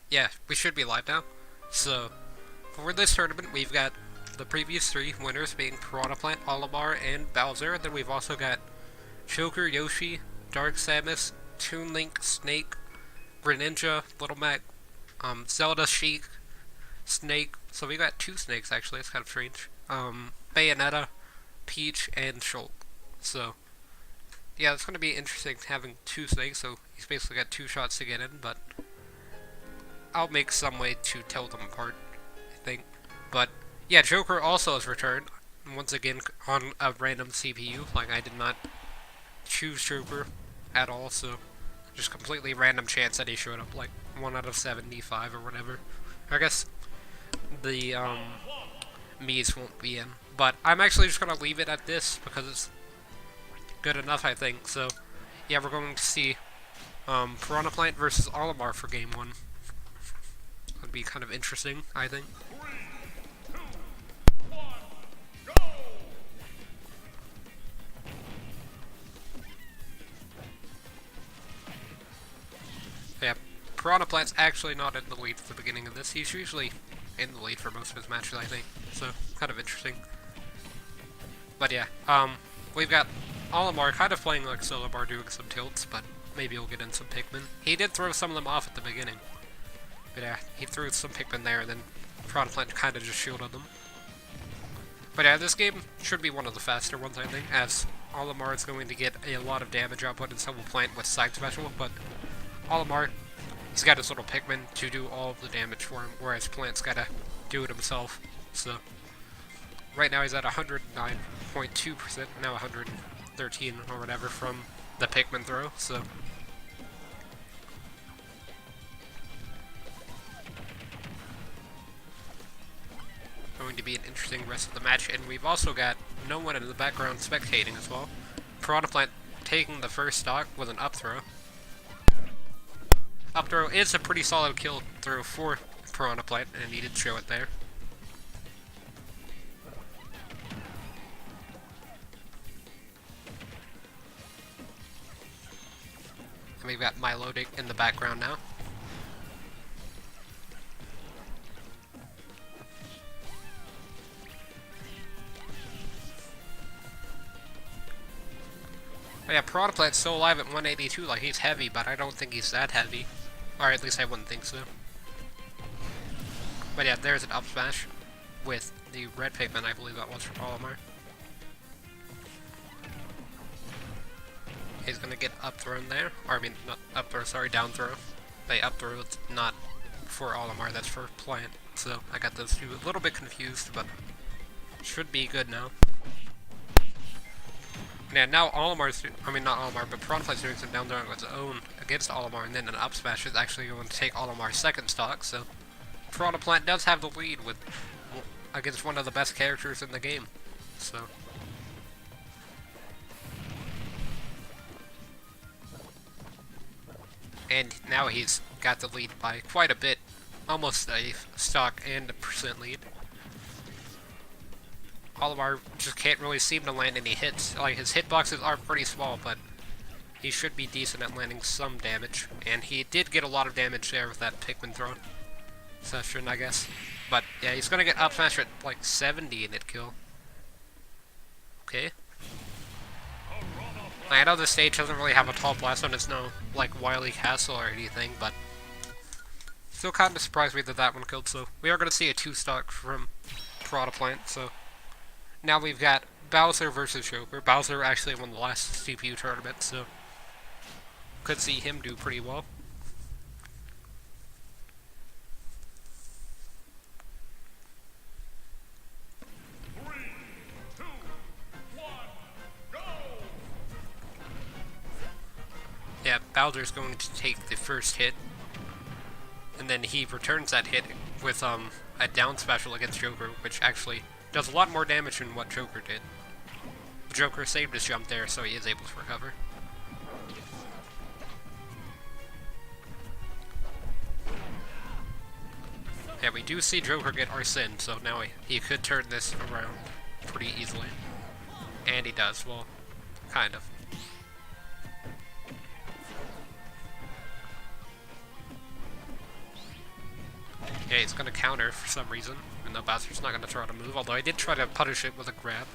Yeah, we should be live now. So, for this tournament, we've got the previous three winners being Piranha Plant, Olimar, and Bowser. And then we've also got Joker, Yoshi, Dark Samus, Toon Link, Snake, Greninja, Little Mac, Zelda, Sheik, Snake. So we got two snakes actually. It's kind of strange. Bayonetta, Peach, and Shulk. So yeah, it's going to be interesting having two snakes. So he's basically got two shots to get in, but I'll make some way to tell them apart, I think. But yeah, Joker also has returned once again on a random CPU. Like I did not choose Joker at all, so just completely random chance that he showed up, like 1 out of 75 or whatever. I guess the Mii's won't be in, but I'm actually just gonna leave it at this because it's good enough, I think. So yeah, we're going to see Piranha Plant versus Olimar for game one. That'd be kind of interesting, I think. Yeah, Piranha Plant's actually not in the lead for the beginning of this. He's usually in the lead for most of his matches, I think. So, kind of interesting. But yeah, we've got Olimar kind of playing like Solobar, doing some tilts, but maybe he'll get in some Pikmin. He did throw some of them off at the beginning. But yeah, he threw some Pikmin there, and then Piranha Plant kind of just shielded them. But yeah, this game should be one of the faster ones, I think, as Olimar is going to get a lot of damage output, and so will Plant with Side Special, but Olimar, he's got his little Pikmin to do all of the damage for him, whereas Plant's gotta do it himself. So, right now he's at 109.2%, now 113 or whatever from the Pikmin throw, so. Going to be an interesting rest of the match, and we've also got no one in the background spectating as well. Piranha Plant taking the first stock with an up throw. Up throw is a pretty solid kill throw for Piranha Plant, and he did show it there. And we've got Milotic in the background now. Oh yeah, Piranha Plant's still alive at 182, like he's heavy, but I don't think he's that heavy. Or at least I wouldn't think so. But yeah, there's an up smash with the red Pikmin, I believe that was from Olimar. He's gonna get up thrown there. Or I mean, not up throw, sorry, down throw. By up throw, it's not for Olimar, that's for Plant. So I got those two a little bit confused, but should be good now. Yeah, now Olimar's, I mean not Olimar, but Piranha Plant's doing some down throw on its own against Olimar, and then an up smash is actually going to take Olimar's second stock, so Piranha Plant does have the lead with against one of the best characters in the game. So and now he's got the lead by quite a bit, almost a stock and a percent lead. Olimar just can't really seem to land any hits. Like, his hitboxes are pretty small, but he should be decent at landing some damage. And he did get a lot of damage there with that Pikmin throw session, I guess. But yeah, he's gonna get up smash at like 70 and it kill. Okay. I know the stage doesn't really have a tall blast on, it's no like Wily Castle or anything, but still kind of surprised me that that one killed. So we are gonna see a 2-stock from Piranha Plant. So now we've got Bowser versus Joker. Bowser actually won the last CPU tournament, so could see him do pretty well. Yeah, Bowser's going to take the first hit, and then he returns that hit with a down special against Joker, which actually does a lot more damage than what Joker did. Joker saved his jump there, so he is able to recover. Yeah, we do see Joker get Arsene, so now he could turn this around pretty easily. And he does, well, kind of. Okay, it's gonna counter for some reason, even though Bowser's not gonna try to move, although I did try to punish it with a grab.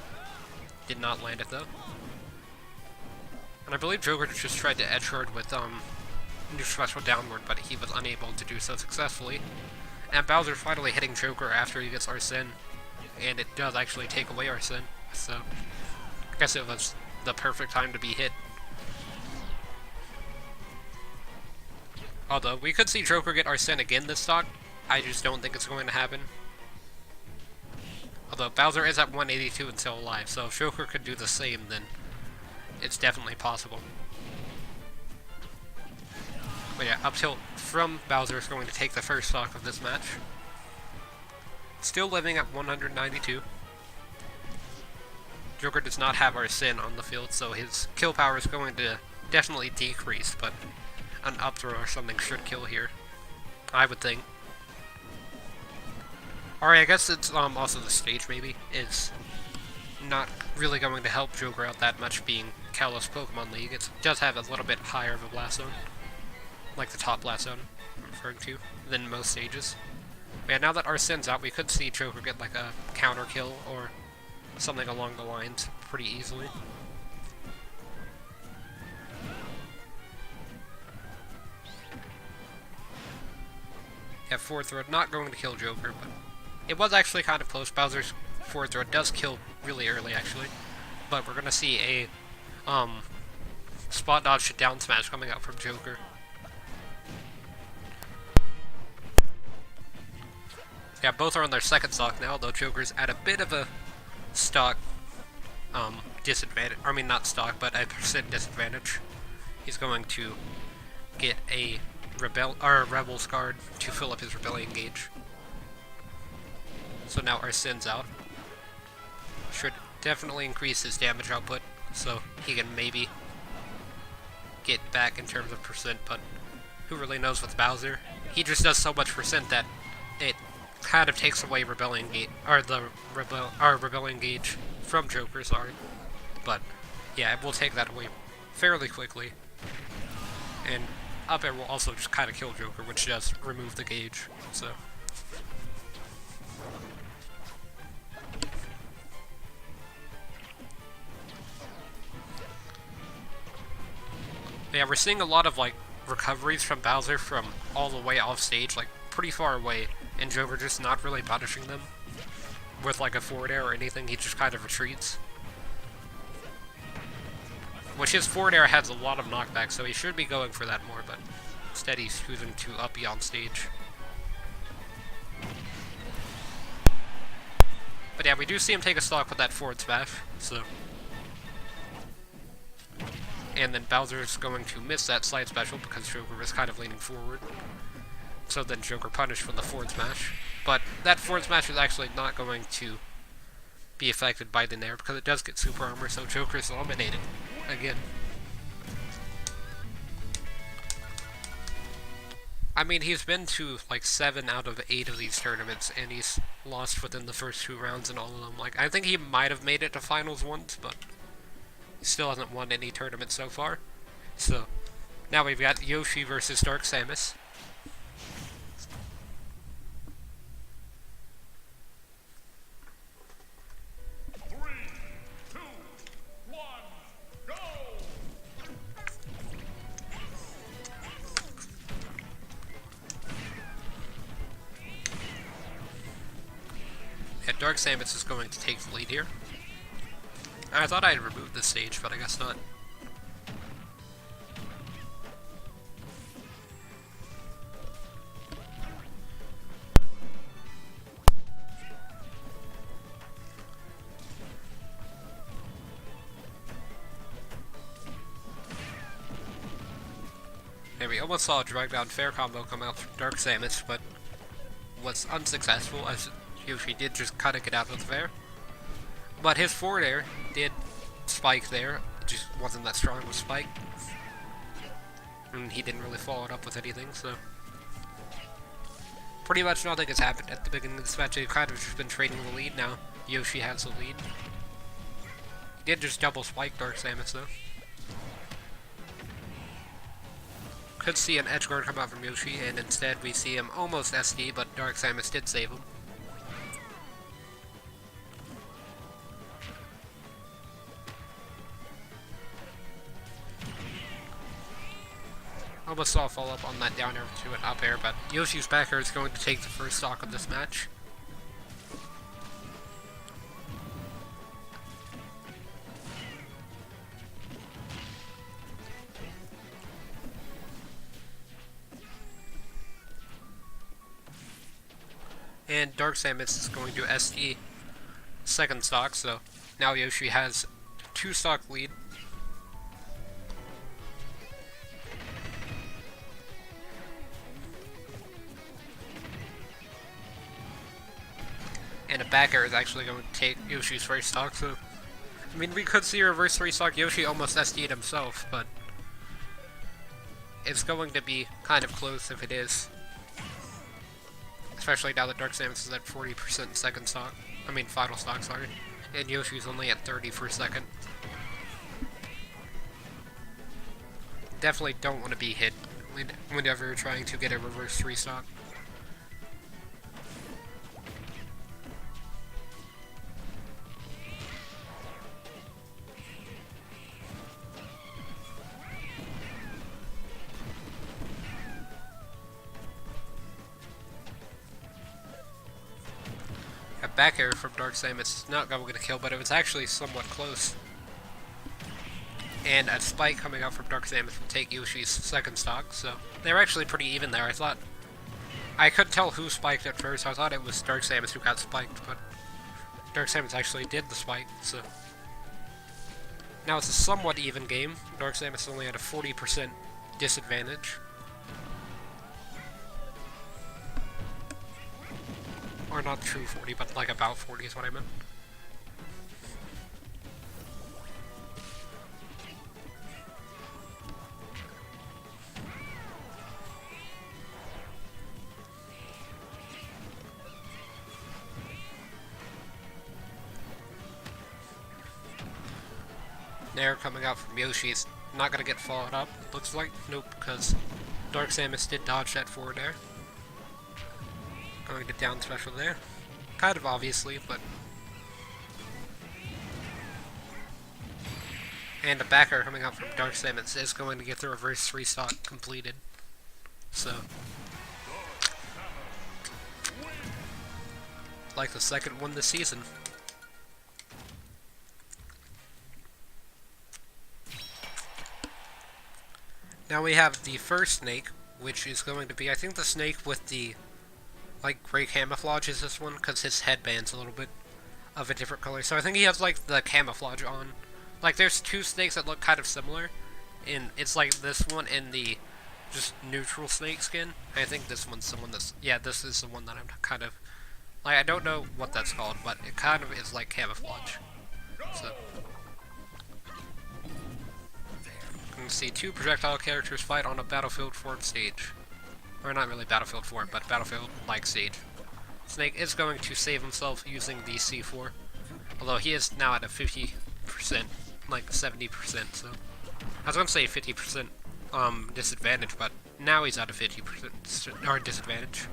Did not land it though. And I believe Joker just tried to edge guard with new special downward, but he was unable to do so successfully. And Bowser finally hitting Joker after he gets Arsene, and it does actually take away Arsene, so I guess it was the perfect time to be hit. Although, we could see Joker get Arsene again this stock, I just don't think it's going to happen. Although, Bowser is at 182 and still alive, so if Joker could do the same, then it's definitely possible. But yeah, up tilt from Bowser is going to take the first stock of this match. Still living at 192. Joker does not have Arsene on the field, so his kill power is going to definitely decrease, but an up throw or something should kill here, I would think. Alright, I guess it's also the stage maybe is not really going to help Joker out that much, being Kalos Pokemon League. It does have a little bit higher of a blast zone, like the top blast zone I'm referring to, than most stages. But yeah, now that Arsene's out, we could see Joker get like a counter kill or something along the lines pretty easily. Yeah, forward throw not going to kill Joker, but it was actually kind of close. Bowser's forward throw does kill really early, actually. But we're going to see a spot dodge to down smash coming out from Joker. Yeah, both are on their second stock now, though Joker's at a bit of a stock disadvantage. I mean, not stock, but a percent disadvantage. He's going to get a Rebel's card to fill up his Rebellion gauge. So now Arsene's out. Should definitely increase his damage output, so he can maybe get back in terms of percent, but who really knows with Bowser? He just does so much percent that it kind of takes away Rebellion gauge, or the Rebellion gauge from Joker, sorry. But yeah, it will take that away fairly quickly. And up air will also just kind of kill Joker, which does remove the gauge, so. Yeah, we're seeing a lot of, like, recoveries from Bowser from all the way off stage, like, pretty far away, and Joker just not really punishing them with, like, a forward air or anything. He just kind of retreats. Which his forward air has a lot of knockback, so he should be going for that more, but instead he's choosing to up beyond stage. But yeah, we do see him take a stock with that forward smash, so. And then Bowser's going to miss that slide special because Joker was kind of leaning forward. So then Joker punished with the forward smash. But that forward smash is actually not going to be affected by the Nair because it does get super armor, so Joker's eliminated again. I mean, he's been to like 7 out of 8 of these tournaments, and he's lost within the first 2 rounds in all of them. Like, I think he might have made it to finals once, but he still hasn't won any tournament so far. So, now we've got Yoshi versus Dark Samus. Yeah, Dark Samus is going to take the lead here. I thought I had removed this stage, but I guess not. Yeah, we almost saw a drag down fair combo come out from Dark Samus, but was unsuccessful as Yoshi did just kind of get out of the fair. But his forward air did spike there, it just wasn't that strong of a spike. And he didn't really follow it up with anything, so. Pretty much nothing has happened at the beginning of this match. They've kind of just been trading the lead now. Yoshi has the lead. He did just double spike Dark Samus though. could see an edge guard come out from Yoshi, and instead we see him almost SD, but Dark Samus did save him. Almost saw a follow-up on that down air to an up air, but Yoshi's back air is going to take the first stock of this match. And Dark Samus is going to SD second stock, so now Yoshi has 2 stock lead. And a back air is actually going to take Yoshi's first stock, so I mean, we could see a reverse 3 stock. Yoshi almost SD'd himself, but it's going to be kind of close if it is. Especially now that Dark Samus is at 40% second stock. I mean, final stock, sorry. And Yoshi's only at 30 for second. Definitely don't want to be hit whenever you're trying to get a reverse 3 stock. A back air from Dark Samus is not going to kill, but it was actually somewhat close. And a spike coming out from Dark Samus will take Yoshi's second stock, so they were actually pretty even there. I couldn't tell who spiked at first. I thought it was Dark Samus who got spiked, but Dark Samus actually did the spike, so now it's a somewhat even game. Dark Samus only had a 40% disadvantage. Or not true 40, but like about 40 is what I meant. Nair coming out from Yoshi is not going to get followed up, looks like. Nope, because Dark Samus did dodge that forward air. Going to down special there. Kind of obviously, but... And a back air coming out from Dark Samus is going to get the reverse 3 stock completed. So... like the second one this season. Now we have the first snake, which is going to be, I think the snake with the like gray camouflage is this one, because his headband's a little bit of a different color. So I think he has like the camouflage on. Like there's 2 snakes that look kind of similar, and it's like this one and the just neutral snake skin. I think this one's the one that's, yeah, this is the one that I'm kind of, like, I don't know what that's called, but it kind of is like camouflage. So you can see 2 projectile characters fight on a Battlefield 4 stage. Or not really Battlefield 4, but Battlefield-like stage. Snake is going to save himself using the C4. Although he is now at a 50%, like 70%, so... I was going to say 50% disadvantage, but now he's at a 50% or disadvantage.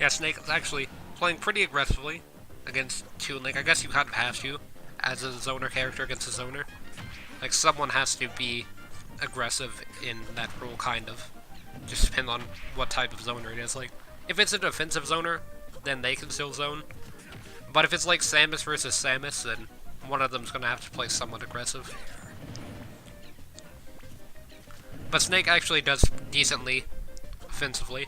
Yeah, Snake is actually playing pretty aggressively against Toon Link. I guess you kind of have to, as a zoner character against a zoner. Like, someone has to be aggressive in that role, kind of. Just depends on what type of zoner it is. Like, if it's a defensive zoner, then they can still zone. But if it's like Samus versus Samus, then one of them's gonna have to play somewhat aggressive. But Snake actually does decently offensively.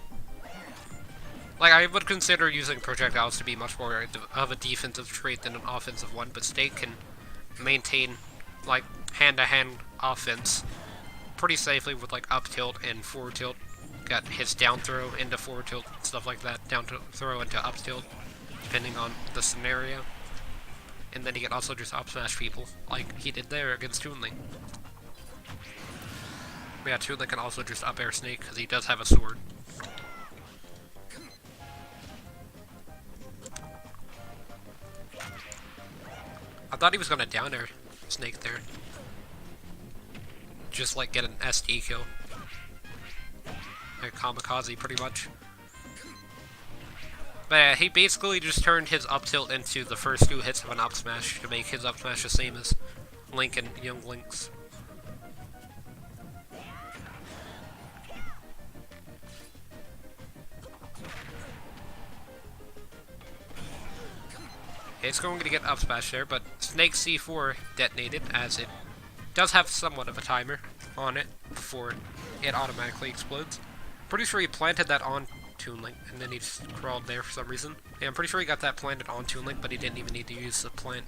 Like, I would consider using projectiles to be much more of a defensive trait than an offensive one, but Snake can maintain, like, hand-to-hand offense pretty safely with, like, up tilt and forward tilt. Got his down throw into forward tilt, stuff like that, down throw into up tilt, depending on the scenario. And then he can also just up smash people, like he did there against Toon Link. But yeah, Toon Link can also just up air Snake, because he does have a sword. I thought he was gonna down air Snake there. Just like get an SD kill. Like kamikaze pretty much. But yeah, he basically just turned his up tilt into the first 2 hits of an up smash to make his up smash the same as Link and Young Link's. It's going to get up smash there, but Snake C4 detonated as it does have somewhat of a timer on it before it automatically explodes. Pretty sure he planted that on Toon Link, and then he just crawled there for some reason. Yeah, I'm pretty sure he got that planted on Toon Link, but he didn't even need to use the plant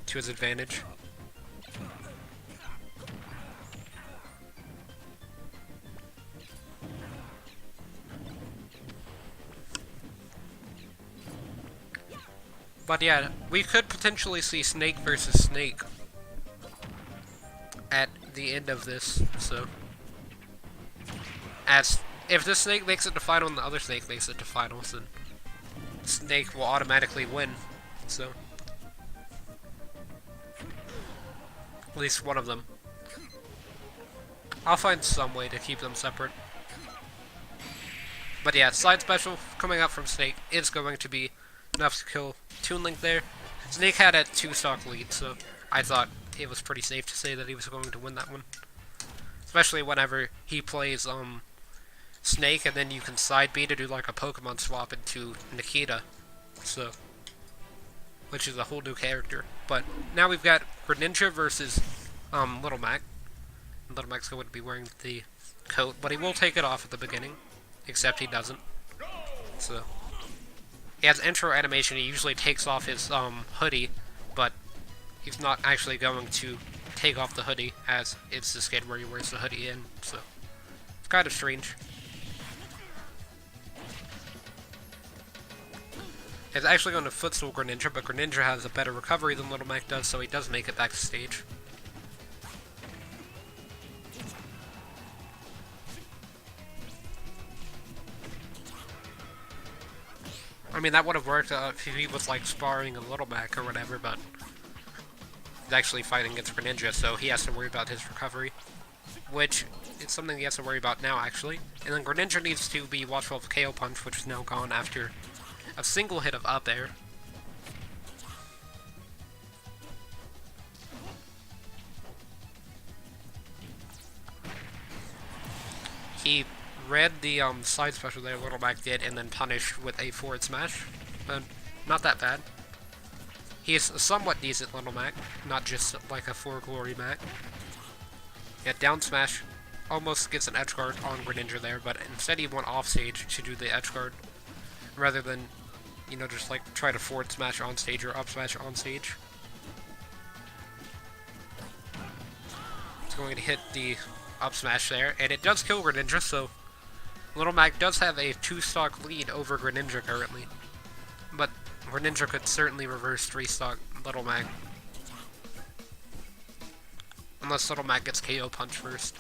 to his advantage. But yeah, we could potentially see Snake versus Snake at the end of this, so... As if this Snake makes it to final and the other Snake makes it to finals, then Snake will automatically win, so... At least one of them. I'll find some way to keep them separate. But yeah, side special coming out from Snake is going to be enough to kill Toon Link there. Snake had a 2-stock lead, so I thought it was pretty safe to say that he was going to win that one. Especially whenever he plays Snake, and then you can side B to do like a Pokemon swap into Nikita, so, which is a whole new character. But now we've got Greninja versus Little Mac. Little Mac's going to be wearing the coat, but he will take it off at the beginning, except he doesn't. So he has intro animation. He usually takes off his hoodie, but he's not actually going to take off the hoodie, as it's the skid where he wears the hoodie in, so it's kind of strange. He's actually going to footstool Greninja, but Greninja has a better recovery than Little Mac does, so he does make it back to stage. I mean, that would have worked if he was, like, sparring a Little Mac or whatever, but he's actually fighting against Greninja, so he has to worry about his recovery, which is something he has to worry about now, actually. And then Greninja needs to be watchful of KO Punch, which is now gone after a single hit of up air. He read the side special that Little Mac did and then punished with a forward smash. But not that bad. He's a somewhat decent Little Mac, not just like a 4 Glory Mac. Yeah, down smash almost gets an edge guard on Greninja there, but instead he went off stage to do the edge guard rather than, you know, just like try to forward smash on stage or up smash on stage. It's going to hit the up smash there, and it does kill Greninja, so Little Mac does have a 2-stock lead over Greninja currently. But Greninja could certainly reverse 3-stock Little Mac. Unless Little Mac gets KO Punch first.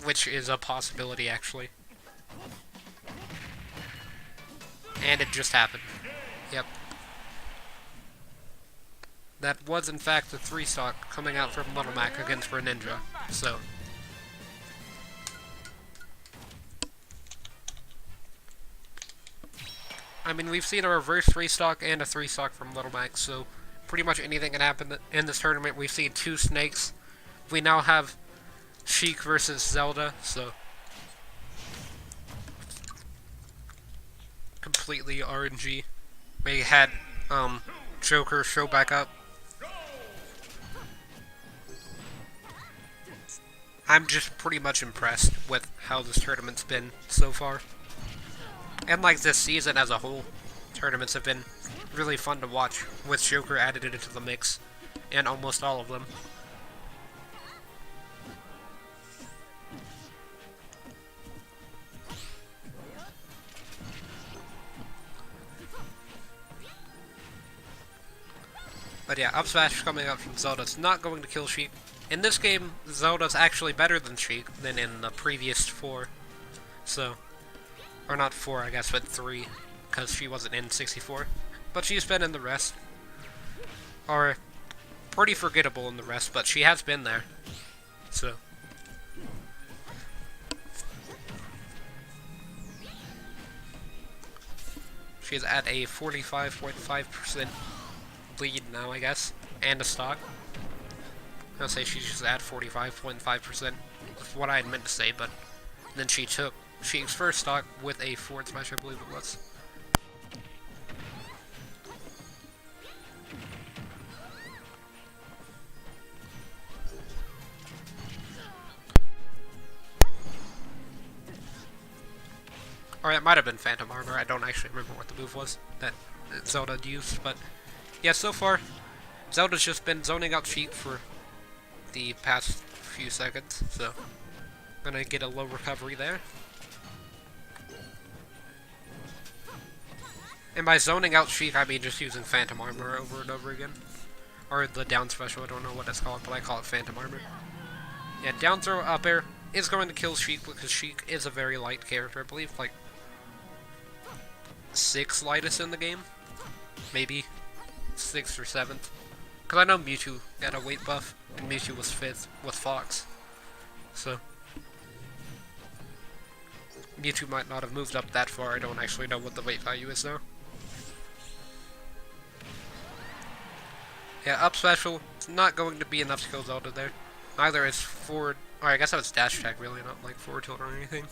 Which is a possibility, actually. And it just happened. Yep. That was, in fact, a 3-stock coming out from Little Mac against Greninja, so... I mean, we've seen a reverse 3-stock and a 3-stock from Little Mac, so pretty much anything can happen in this tournament. We've seen 2 Snakes. We now have Sheik versus Zelda, so... completely RNG. We had, Joker show back up. I'm just pretty much impressed with how this tournament's been so far. And like this season as a whole, tournaments have been really fun to watch, with Joker added into the mix, and almost all of them. But yeah, up smash coming up from Zelda. It's not going to kill Sheik. In this game, Zelda's actually better than Sheik than in the previous 4. So, or not 4, I guess, but 3, because she wasn't in 64. But she's been in the rest. are pretty forgettable in the rest, but she has been there. So. She's at a 45.5% lead now, I guess, and a stock. I'll say she's just at 45.5%. That's what I had meant to say, but then she took Sheik's first stock with a forward smash, I believe it was. Or it might have been Phantom Armor. I don't actually remember what the move was that Zelda used, but yeah, so far Zelda's just been zoning out Sheik for the past few seconds, so I'm gonna get a low recovery there. And by zoning out Sheik, I mean just using Phantom Armor over and over again. Or the down special, I don't know what it's called, but I call it Phantom Armor. Yeah, down throw, up air is going to kill Sheik because Sheik is a very light character. I believe like 6th lightest in the game. Maybe 6th or 7th. Because I know Mewtwo got a weight buff, and Mewtwo was 5th with Fox. So Mewtwo might not have moved up that far. I don't actually know what the weight value is though. Yeah, up special, it's not going to be enough to kill Zelda there. Neither is forward, or I guess that was dash attack really, not like forward tilt or anything.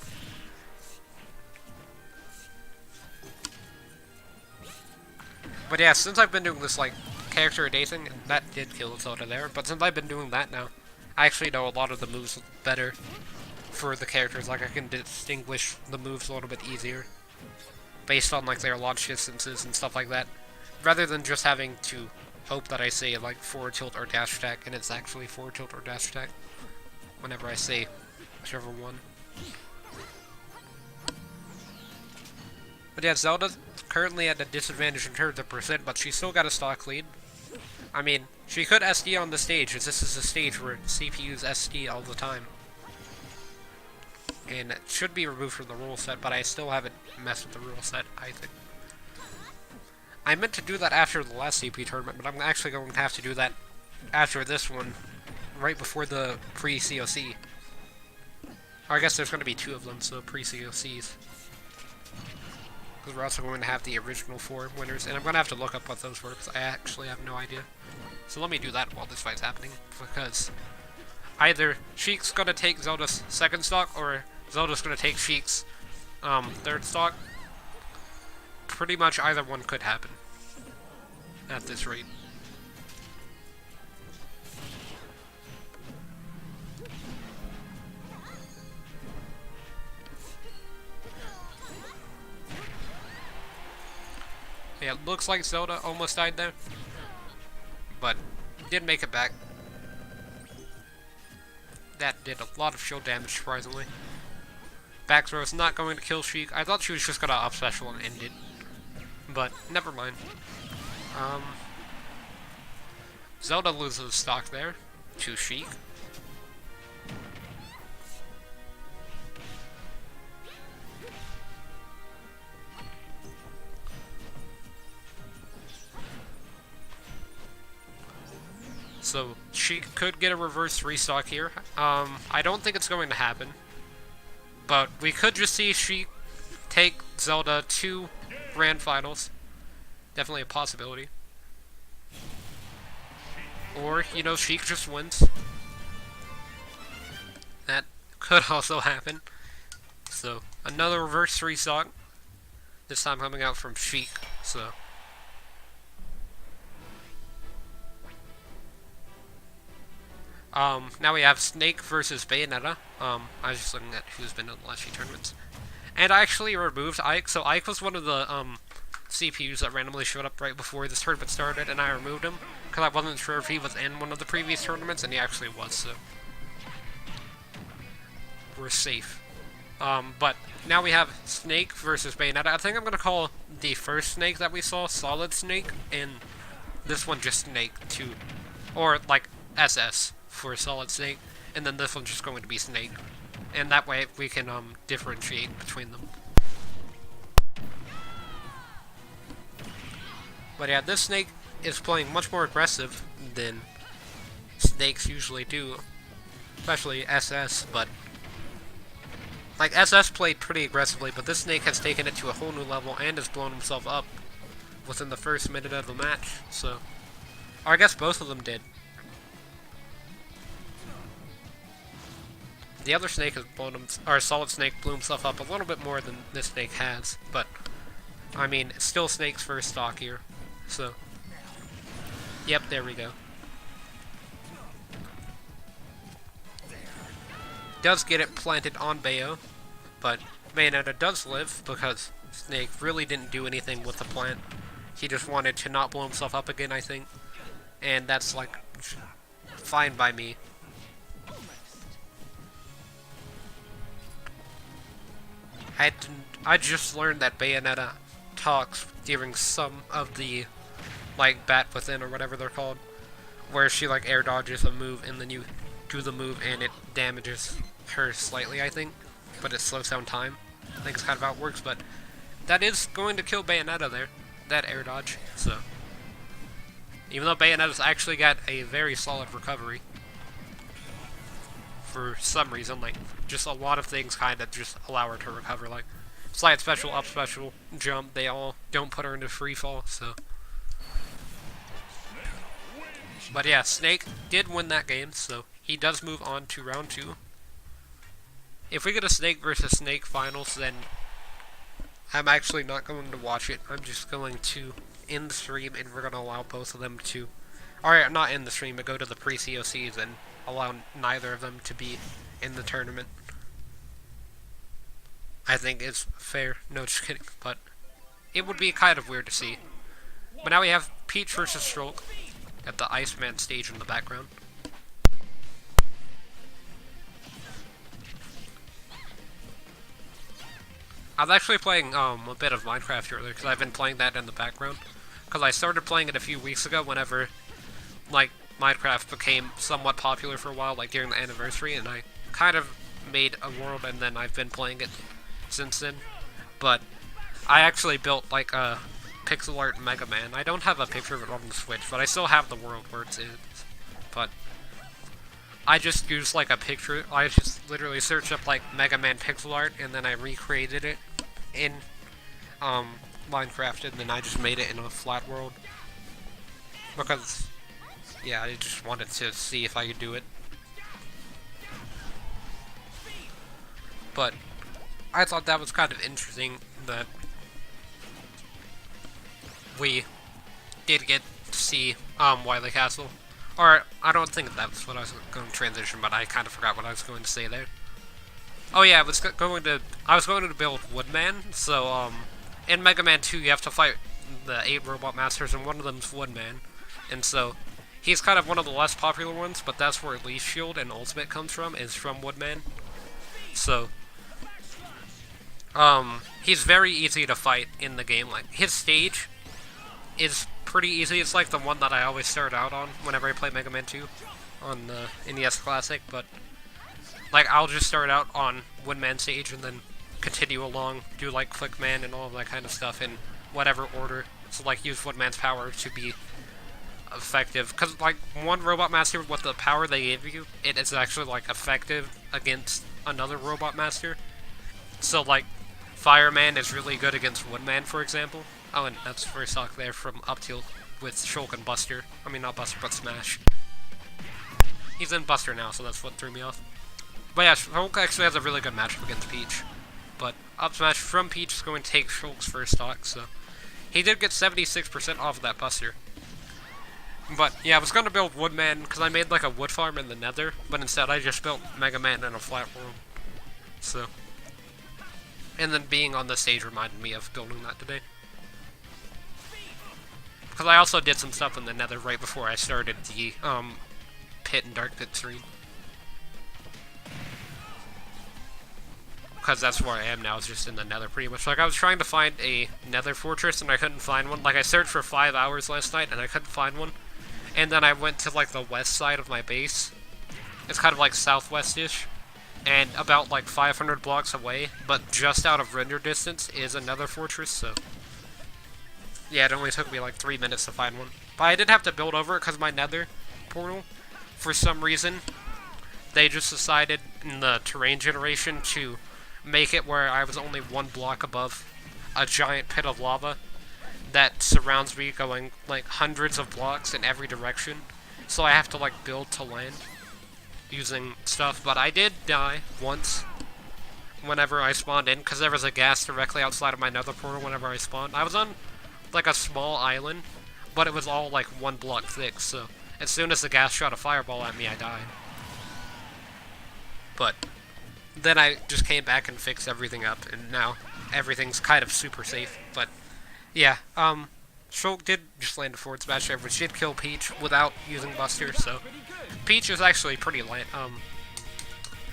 But yeah, since I've been doing this like character dacing, and that did kill Zelda there, but since I've been doing that now, I actually know a lot of the moves better for the characters. Like I can distinguish the moves a little bit easier based on like their launch distances and stuff like that, rather than just having to hope that I say like forward tilt or dash attack and it's actually forward tilt or dash attack whenever I say whichever one. But yeah, Zelda's currently at a disadvantage in terms of percent, but she's still got a stock lead. I mean, she could SD on the stage, as this is a stage where CPUs SD all the time. And it should be removed from the rule set, but I still haven't messed with the rule set, I think. I meant to do that after the last CP tournament, but I'm actually going to have to do that after this one, right before the pre-COC. Or I guess there's going to be 2 of them, so pre-COCs. Because we're also going to have the original 4 winners, and I'm going to have to look up what those were, because I actually have no idea. So let me do that while this fight's happening, because either Sheik's going to take Zelda's 2nd stock, or Zelda's going to take Sheik's 3rd stock. Pretty much either one could happen at this rate. Yeah, it looks like Zelda almost died there, but did make it back. That did a lot of shield damage, surprisingly. Back throw is not going to kill Sheik. I thought she was just going to up special and end it, but never mind. Zelda loses stock there to Sheik. So Sheik could get a reverse restock here. I don't think it's going to happen, but we could just see Sheik take Zelda to Grand Finals. Definitely a possibility. Or, you know, Sheik just wins. That could also happen. So, another reverse restock. This time coming out from Sheik, so. Now we have Snake versus Bayonetta. I was just looking at who's been in the last few tournaments. And I actually removed Ike, so Ike was one of the, CPUs that randomly showed up right before this tournament started, and I removed him, because I wasn't sure if he was in one of the previous tournaments, and he actually was, so we're safe. But now we have Snake versus Bayonetta. I think I'm going to call the first Snake that we saw Solid Snake, and this one just Snake, too. Or, like, SS for Solid Snake, and then this one's just going to be Snake. And that way we can, differentiate between them. But yeah, this Snake is playing much more aggressive than snakes usually do, especially SS, but like SS played pretty aggressively, but this snake has taken it to a whole new level and has blown himself up within the first minute of the match, so, or I guess both of them did. The other snake has blown him, or Solid Snake blew himself up a little bit more than this snake has, but I mean, it's still Snake's first stock here, so. Yep, there we go. Does get it planted on Bayo, but Bayonetta does live because Snake really didn't do anything with the plant. He just wanted to not blow himself up again, I think, and that's like fine by me. I just learned that Bayonetta talks during some of the, like, Bat Within or whatever they're called, where she, like, air dodges a move and then you do the move and it damages her slightly, I think, but it slows down time. I think it's kind of how it works, but that is going to kill Bayonetta there, that air dodge, so. Even though Bayonetta's actually got a very solid recovery, for some reason, like, just a lot of things kind of just allow her to recover, like, slide special, up special, jump, they all don't put her into free fall, so. But yeah, Snake did win that game, so he does move on to round 2. If we get a Snake versus Snake finals, then I'm actually not going to watch it. I'm just going to end the stream, and we're going to allow both of them to, or not end the stream, but go to the pre-COCs and allow neither of them to be in the tournament. I think it's fair. No, just kidding. But it would be kind of weird to see. But now we have Peach versus Shulk at the Iceman stage in the background. I was actually playing a bit of Minecraft earlier because I've been playing that in the background. Because I started playing it a few weeks ago whenever, like, Minecraft became somewhat popular for a while, like during the anniversary, and I kind of made a world and then I've been playing it since then. But I actually built like a pixel art Mega Man. I don't have a picture of it on the Switch, but I still have the world where it is. But I just used like a picture, I just literally searched up like Mega Man pixel art and then I recreated it in Minecraft, and then I just made it in a flat world. Because yeah, I just wanted to see if I could do it. But I thought that was kind of interesting that we did get to see Wily Castle. Or, I don't think that's what I was going to transition, but I kind of forgot what I was going to say there. Oh yeah, I was going to build Woodman, so in Mega Man 2 you have to fight the 8 Robot Masters, and one of them's Woodman. And so he's kind of one of the less popular ones, but that's where Leaf Shield and Ultimate comes from, is from Woodman. So, he's very easy to fight in the game. Like, his stage is pretty easy. It's like the one that I always start out on whenever I play Mega Man 2 on the NES Classic, but, like, I'll just start out on Woodman stage and then continue along, do, like, Clickman and all of that kind of stuff in whatever order. So, like, use Woodman's power to be effective, because like one Robot Master with the power they give you, it is actually like effective against another Robot Master. So like Fireman is really good against Woodman, for example. Oh, and that's first stock there from Up Tilt with Shulk and Buster. I mean, not Buster, but Smash. He's in Buster now, so that's what threw me off. But yeah, Shulk actually has a really good matchup against Peach. But up smash from Peach is going to take Shulk's first stock, so he did get 76% off of that Buster. But, yeah, I was going to build Woodman, because I made, like, a wood farm in the nether, but instead I just built Mega Man in a flat world. So. And then being on the stage reminded me of building that today. Because I also did some stuff in the nether right before I started the, Pit and Dark Pit stream. Because that's where I am now, is just in the nether pretty much. Like, I was trying to find a nether fortress, and I couldn't find one. Like, I searched for 5 hours last night, and I couldn't find one. And then I went to, like, the west side of my base. It's kind of, like, southwest-ish. And about, like, 500 blocks away, but just out of render distance, is another fortress, so. Yeah, it only took me, like, 3 minutes to find one. But I did have to build over it because my nether portal, for some reason, they just decided in the terrain generation to make it where I was only one block above a giant pit of lava that surrounds me going like hundreds of blocks in every direction. So I have to like build to land using stuff. But I did die once whenever I spawned in because there was a gas directly outside of my nether portal whenever I spawned. I was on like a small island, but it was all like one block thick, so as soon as the gas shot a fireball at me, I died. But then I just came back and fixed everything up, and now everything's kind of super safe. But yeah, Shulk did just land a forward smash there, which did kill Peach without using Buster, so Peach is actually pretty light,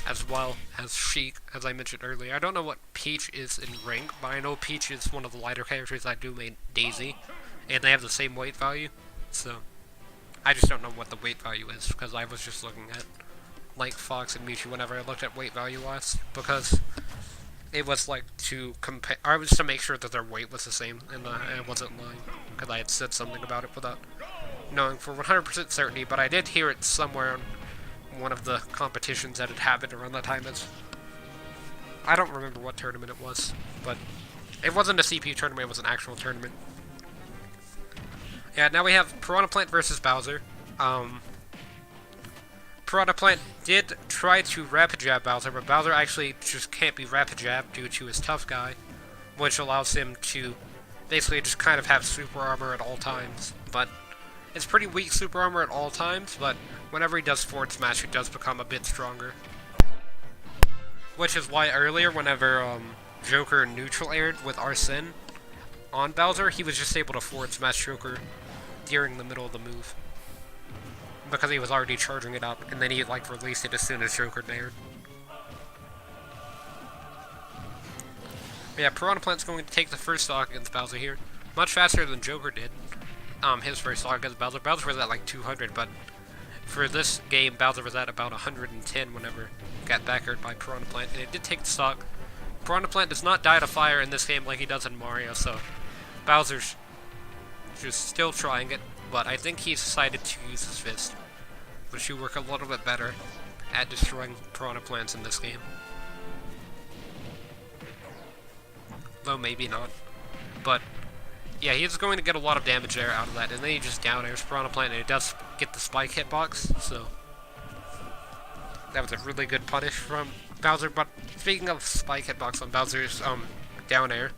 as well as Sheik, as I mentioned earlier. I don't know what Peach is in rank, but I know Peach is one of the lighter characters. I do main Daisy, and they have the same weight value, so I just don't know what the weight value is, because I was just looking at like Fox and Mewtwo whenever I looked at weight value last, because it was like to compare. I was to make sure that their weight was the same, and I wasn't lying, because I had said something about it without knowing for 100% certainty, but I did hear it somewhere on one of the competitions that had happened around that time. I don't remember what tournament it was, but it wasn't a CPU tournament, it was an actual tournament. Yeah, now we have Piranha Plant versus Bowser. Piranha Plant did try to Rapid Jab Bowser, but Bowser actually just can't be Rapid Jab due to his Tough Guy, which allows him to basically just kind of have super armor at all times. But it's pretty weak super armor at all times, but whenever he does forward smash, it does become a bit stronger. Which is why earlier, whenever Joker neutral aired with Arsene on Bowser, he was just able to forward smash Joker during the middle of the move, because he was already charging it up, and then he like released it as soon as Joker dared. Yeah, Piranha Plant's going to take the first stock against Bowser here, much faster than Joker did. His first stock against Bowser. Bowser was at like 200, but for this game, Bowser was at about 110 whenever got backered by Piranha Plant, and it did take the stock. Piranha Plant does not die to fire in this game like he does in Mario, so Bowser's just still trying it, but I think he's decided to use his fist, which should work a little bit better at destroying Piranha Plants in this game. Though maybe not. But yeah, he's going to get a lot of damage there out of that, and then he just down airs Piranha Plant, and it does get the spike hitbox, so that was a really good punish from Bowser. But speaking of spike hitbox on Bowser's down air,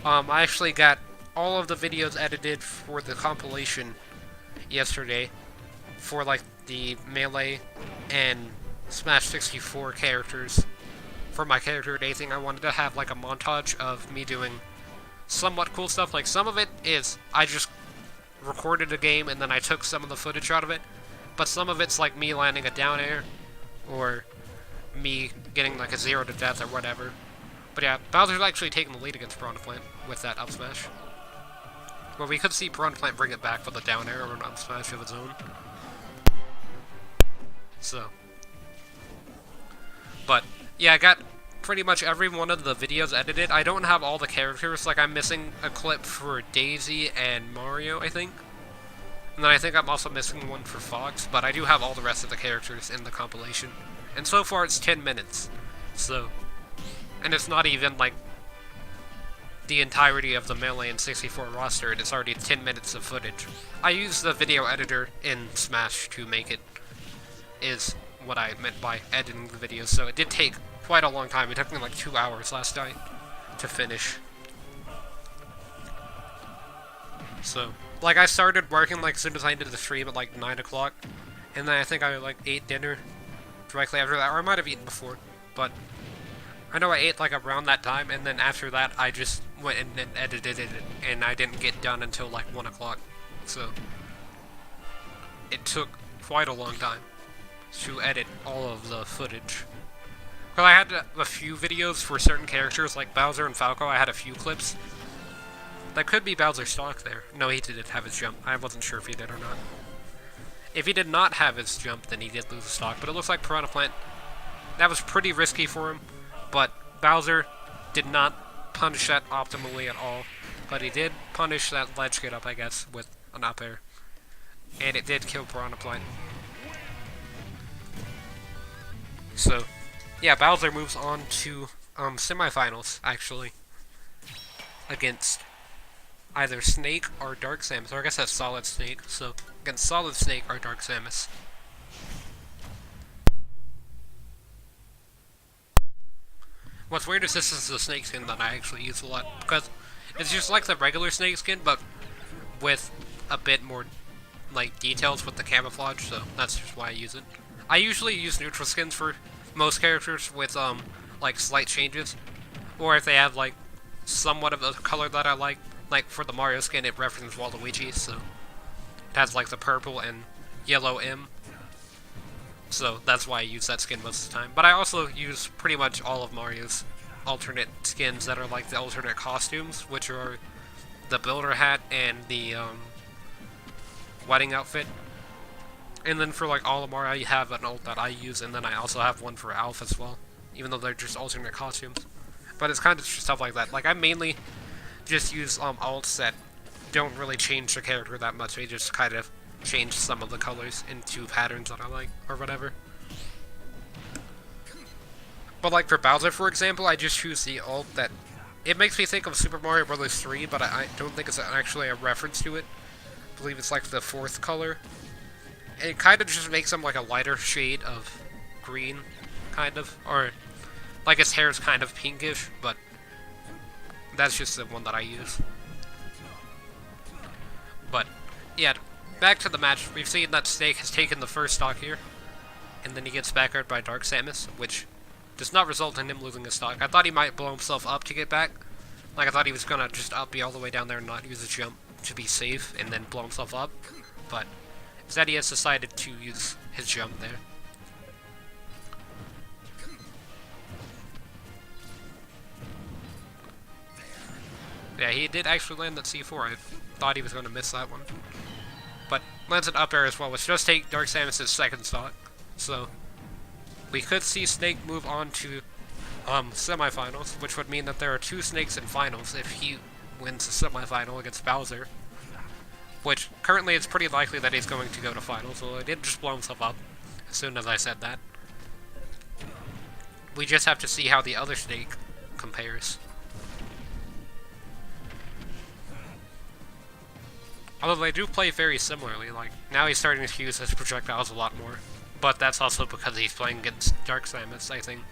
I actually got all of the videos edited for the compilation yesterday for like the Melee and Smash 64 characters. For my character dating, I wanted to have like a montage of me doing somewhat cool stuff. Like some of it is I just recorded a game and then I took some of the footage out of it, but some of it's like me landing a down air or me getting like a 0 to death or whatever. But yeah, Bowser's actually taking the lead against Piranha Plant with that up smash. Well, we could see Piranha Plant bring it back with a down air or an up smash of its own. So, but yeah, I got pretty much every one of the videos edited. I don't have all the characters, like I'm missing a clip for Daisy and Mario, I think. And then I think I'm also missing one for Fox, but I do have all the rest of the characters in the compilation. And so far it's 10 minutes, so, and it's not even like the entirety of the Melee and 64 roster, and it's already 10 minutes of footage. I use the video editor in Smash to make it, is what I meant by editing the videos, so it did take quite a long time. It took me like 2 hours last night to finish. So, like I started working like as soon as I ended the stream at like 9 o'clock, and then I think I like ate dinner directly after that, or I might have eaten before, but I know I ate like around that time, and then after that I just went and edited it, and I didn't get done until like 1 o'clock, so it took quite a long time to edit all of the footage. Well, I had a few videos for certain characters, like Bowser and Falco. I had a few clips. That could be Bowser's stock there. No, he didn't have his jump. I wasn't sure if he did or not. If he did not have his jump, then he did lose his stock, but it looks like Piranha Plant, that was pretty risky for him, but Bowser did not punish that optimally at all, but he did punish that ledge get up, I guess, with an up air. and it did kill Piranha Plant. So, yeah, Bowser moves on to semifinals, actually, against either Snake or Dark Samus, or I guess that's Solid Snake, so against Solid Snake or Dark Samus. What's weird is this is the Snake skin that I actually use a lot, because it's just like the regular Snake skin, but with a bit more, like, details with the camouflage, so that's just why I use it. I usually use neutral skins for most characters with, like, slight changes, or if they have, like, somewhat of a color that I like for the Mario skin, it references Waluigi, so it has, like, the purple and yellow M, so that's why I use that skin most of the time. But I also use pretty much all of Mario's alternate skins that are like the alternate costumes, which are the Builder hat and the wedding outfit. And then for like all of Mario, I have an alt that I use, and then I also have one for Alph as well, even though they're just alternate costumes. But it's kind of stuff like that. Like, I mainly just use alts that don't really change the character that much. They just kind of change some of the colors into patterns that I like, or whatever. But like for Bowser, for example, I just choose the alt that... It makes me think of Super Mario Bros. 3, but I don't think it's actually a reference to it. I believe it's like the 4th color. And it kind of just makes him like a lighter shade of green, kind of. Or, like his hair is kind of pinkish, but that's just the one that I use. But, yeah, back to the match. We've seen that Snake has taken the first stock here, and then he gets back aired by Dark Samus, which does not result in him losing his stock. I thought he might blow himself up to get back. Like, I thought he was gonna just up be all the way down there and not use a jump to be safe, and then blow himself up. But instead he has decided to use his jump there. Yeah, he did actually land that C4. I thought he was going to miss that one. But lands an up air as well, which does take Dark Samus' second stock. So we could see Snake move on to semifinals, which would mean that there are 2 Snakes in finals if he wins the semifinal against Bowser. Which, currently, it's pretty likely that he's going to go to finals, although he did just blow himself up as soon as I said that. We just have to see how the other Snake compares. Although they do play very similarly, like, now he's starting to use his projectiles a lot more. But that's also because he's playing against Dark Samus, I think.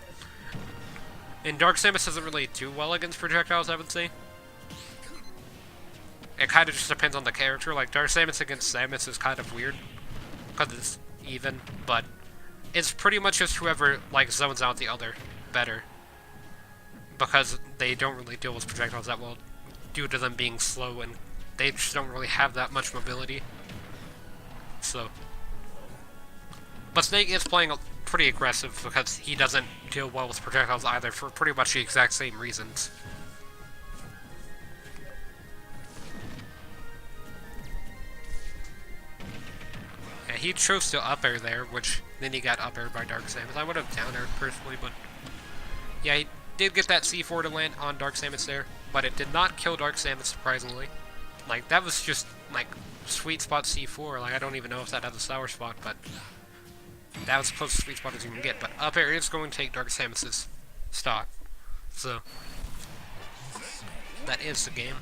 And Dark Samus doesn't really do well against projectiles, I would say. It kind of just depends on the character. Like, Dark Samus against Samus is kind of weird, because it's even, but it's pretty much just whoever, like, zones out the other better. Because they don't really deal with projectiles that well, due to them being slow, and they just don't really have that much mobility. So. But Snake is playing pretty aggressive, because he doesn't deal well with projectiles either, for pretty much the exact same reasons. Yeah, he chose to up air there, which then he got up aired by Dark Samus. I would have down aired personally, but yeah, he did get that C4 to land on Dark Samus there, but it did not kill Dark Samus, surprisingly. Like, that was just, like, sweet spot C4. Like, I don't even know if that has a sour spot, but that was as close to sweet spot as you can get. But up air is going to take Dark Samus' stock. So, that is the game.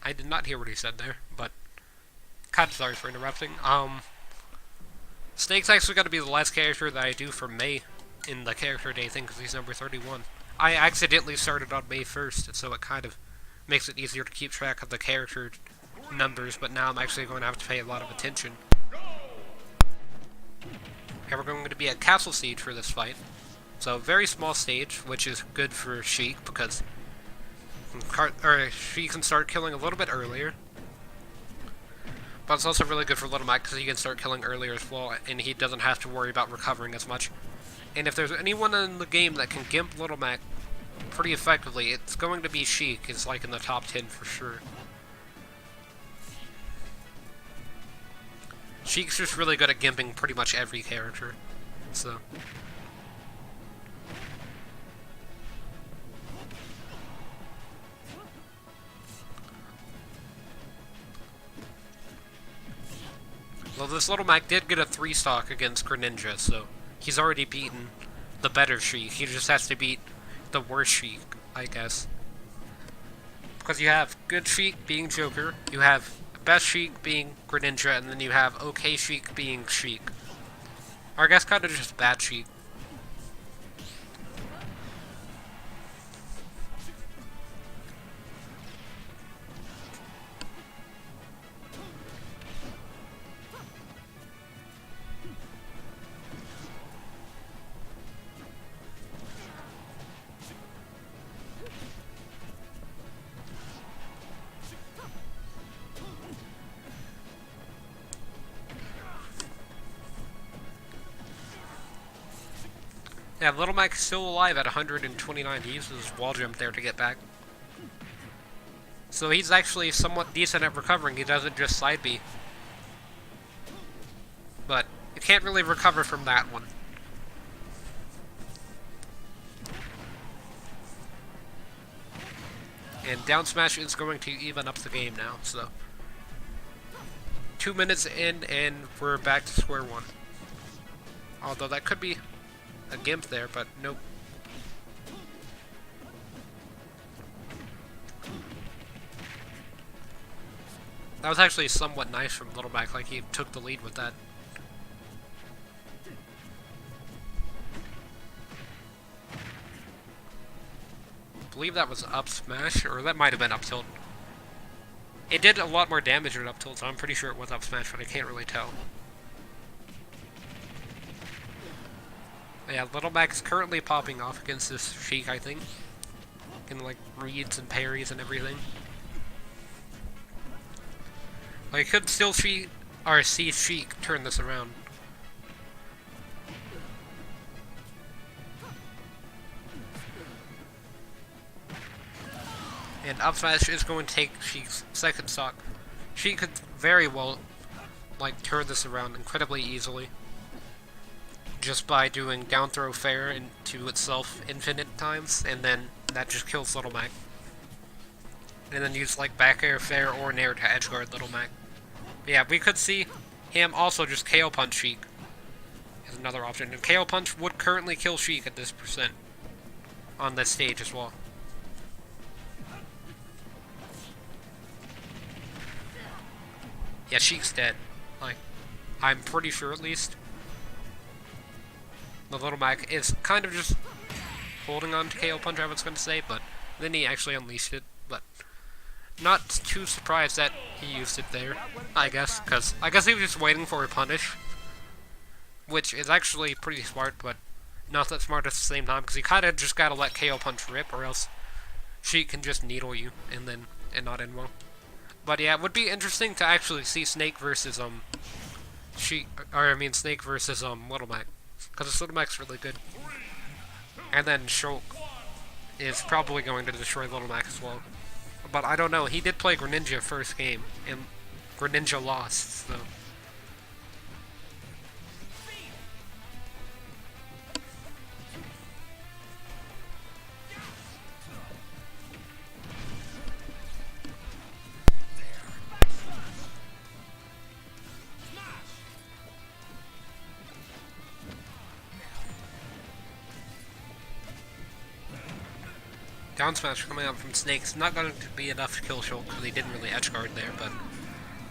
I did not hear what he said there, but kind of sorry for interrupting. Snake's actually got to be the last character that I do for May in the character day thing, because he's number 31. I accidentally started on May 1st, so it kind of makes it easier to keep track of the character numbers, but now I'm actually going to have to pay a lot of attention. And we're going to be at Castle Siege for this fight. So, very small stage, which is good for Sheik, because she can start killing a little bit earlier. But it's also really good for Little Mac, because he can start killing earlier as well, and he doesn't have to worry about recovering as much. And if there's anyone in the game that can gimp Little Mac pretty effectively, it's going to be Sheik. It's like in the top 10 for sure. Sheik's just really good at gimping pretty much every character. So. Although this Little Mac did get a 3-stock against Greninja, so he's already beaten the better Sheik. He just has to beat the worst Sheik, I guess. Because you have good Sheik being Joker, you have best Sheik being Greninja, and then you have okay Sheik being Sheik. Or I guess kind of just bad Sheik. Yeah, Little Mac's still alive at 129. He uses wall jump there to get back. So he's actually somewhat decent at recovering. He doesn't just side B. But you can't really recover from that one. And down smash is going to even up the game now, so 2 minutes in and we're back to square one. Although that could be a gimp there, but nope. That was actually somewhat nice from Little Mac, like he took the lead with that. I believe that was up smash, or that might have been up tilt. It did a lot more damage with up tilt, so I'm pretty sure it was up smash, but I can't really tell. Yeah, Little Mac is currently popping off against this Sheik, I think. Getting like reads and parries and everything. Like, could still see Sheik turn this around. And up smash is going to take Sheik's second stock. Sheik could very well, like, turn this around incredibly easily. Just by doing down throw fair into itself infinite times, and then that just kills Little Mac. And then use like back air, fair, or nair to edgeguard Little Mac. But yeah, we could see him also just KO punch Sheik. Is another option. And KO punch would currently kill Sheik at this percent on this stage as well. Yeah, Sheik's dead. Like, I'm pretty sure at least. The Little Mac is kind of just holding on to KO punch, I was going to say, but then he actually unleashed it. But not too surprised that he used it there, I guess, because I guess he was just waiting for a punish, which is actually pretty smart, but not that smart at the same time, because you kind of just got to let KO punch rip, or else Sheik can just needle you and not end well. But yeah, it would be interesting to actually see Snake versus Snake versus Little Mac. Because this Little Mac's really good. And then Shulk is probably going to destroy Little Mac as well. But I don't know, he did play Greninja first game, and Greninja lost, so... Down smash coming out from Snake's not going to be enough to kill Shulk because he didn't really edgeguard there, but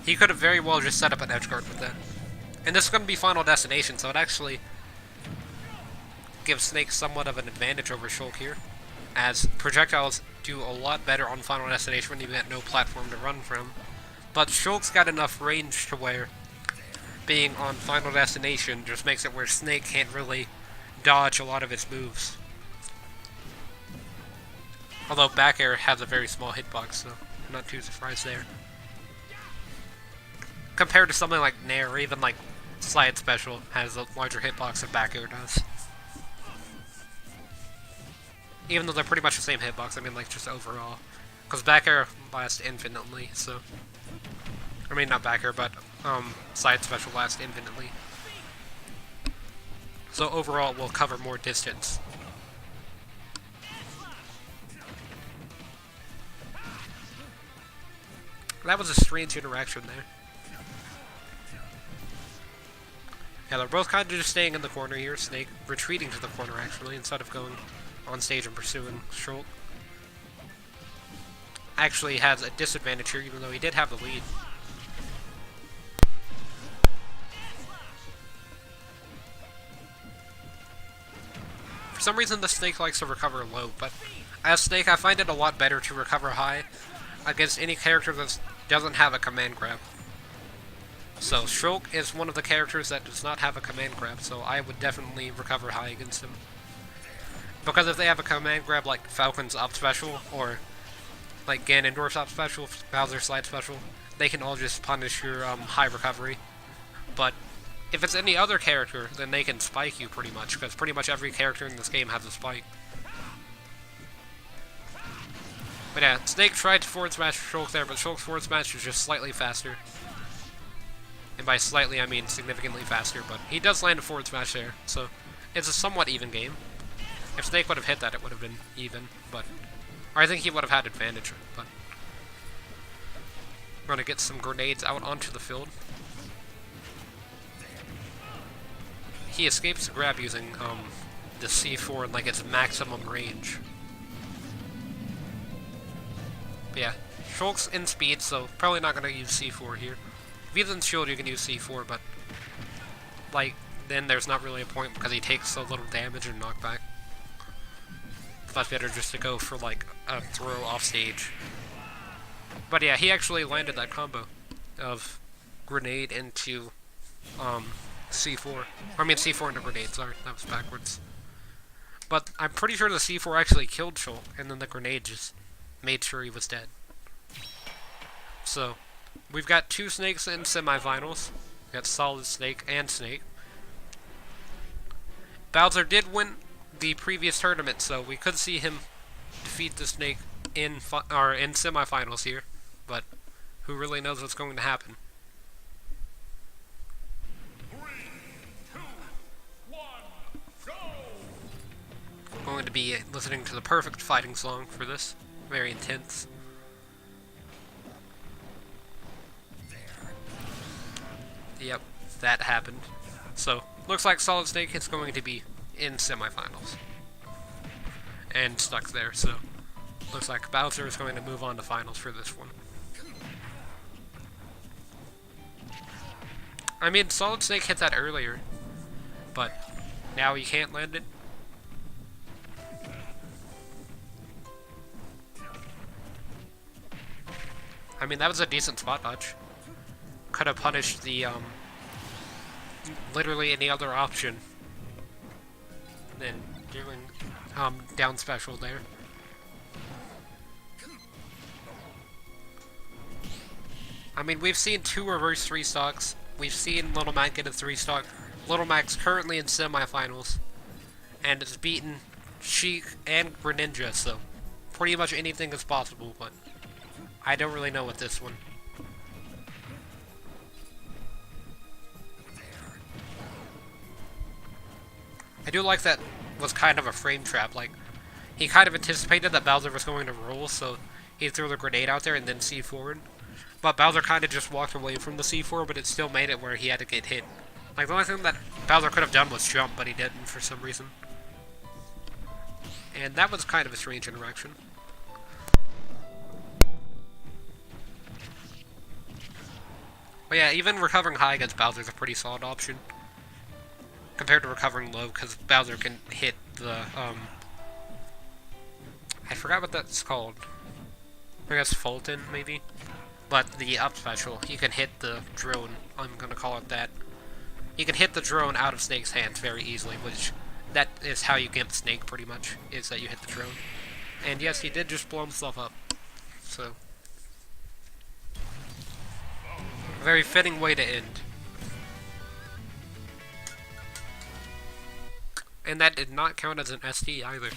he could have very well just set up an edgeguard with that. And this is going to be Final Destination, so it actually gives Snake somewhat of an advantage over Shulk here, as projectiles do a lot better on Final Destination when you get no platform to run from. But Shulk's got enough range to where being on Final Destination just makes it where Snake can't really dodge a lot of its moves. Although back air has a very small hitbox, so I'm not too surprised there. Compared to something like Nair, or even like Slide Special has a larger hitbox than back air does. Even though they're pretty much the same hitbox, I mean like just overall. Because back air lasts infinitely, so... I mean not back air, but Slide Special lasts infinitely. So overall it will cover more distance. That was a strange interaction there. Yeah, they're both kind of just staying in the corner here. Snake retreating to the corner, actually, instead of going on stage and pursuing Shulk. Actually has a disadvantage here, even though he did have the lead. For some reason, the Snake likes to recover low, but as Snake, I find it a lot better to recover high against any character that doesn't have a command grab. So Shulk is one of the characters that does not have a command grab, so I would definitely recover high against him. Because if they have a command grab like Falcon's up special, or like Ganondorf's up special, Bowser's slide special, they can all just punish your high recovery. But if it's any other character, then they can spike you pretty much, because pretty much every character in this game has a spike. But yeah, Snake tried to forward smash Shulk there, but Shulk's forward smash is just slightly faster. And by slightly, I mean significantly faster, but he does land a forward smash there, so it's a somewhat even game. If Snake would have hit that, it would have been even, but... Or I think he would have had advantage, but... We're gonna get some grenades out onto the field. He escapes the grab using, the C4 in, like, its maximum range. But yeah, Shulk's in speed, so probably not gonna use C4 here. If he's in shield, you can use C4, but, like, then there's not really a point because he takes so little damage and knockback. It's much better just to go for, like, a throw off stage. But yeah, he actually landed that combo of grenade into, C4. Or, I mean, C4 into grenade, sorry, that was backwards. But I'm pretty sure the C4 actually killed Shulk, and then the grenade just made sure he was dead. So, we've got two Snakes in semifinals. We got Solid Snake and Snake. Bowser did win the previous tournament, so we could see him defeat the Snake in semifinals here. But who really knows what's going to happen? 3, 2, 1, go! I'm going to be listening to the perfect fighting song for this. Very intense. Yep, that happened. So, looks like Solid Snake is going to be in semifinals. And stuck there, so looks like Bowser is going to move on to finals for this one. I mean, Solid Snake hit that earlier, but now he can't land it. I mean, that was a decent spot dodge. Could have punished the, literally any other option than doing, down special there. I mean, we've seen 2 reverse 3 stocks. We've seen Little Mac get a 3 stock. Little Mac's currently in semifinals, and it's beaten Sheik and Greninja, so pretty much anything is possible, but I don't really know with this one. I do like that was kind of a frame trap, like, he kind of anticipated that Bowser was going to roll, so he threw the grenade out there and then C4'd. But Bowser kind of just walked away from the C4, but it still made it where he had to get hit. Like, the only thing that Bowser could have done was jump, but he didn't for some reason. And that was kind of a strange interaction. But yeah, even recovering high against Bowser is a pretty solid option. Compared to recovering low, because Bowser can hit the, I forgot what that's called. I guess Fulton, maybe? But the up special, he can hit the drone, I'm gonna call it that. You can hit the drone out of Snake's hands very easily, which, that is how you get Snake, pretty much, is that you hit the drone. And yes, he did just blow himself up, so. A very fitting way to end. And that did not count as an SD either.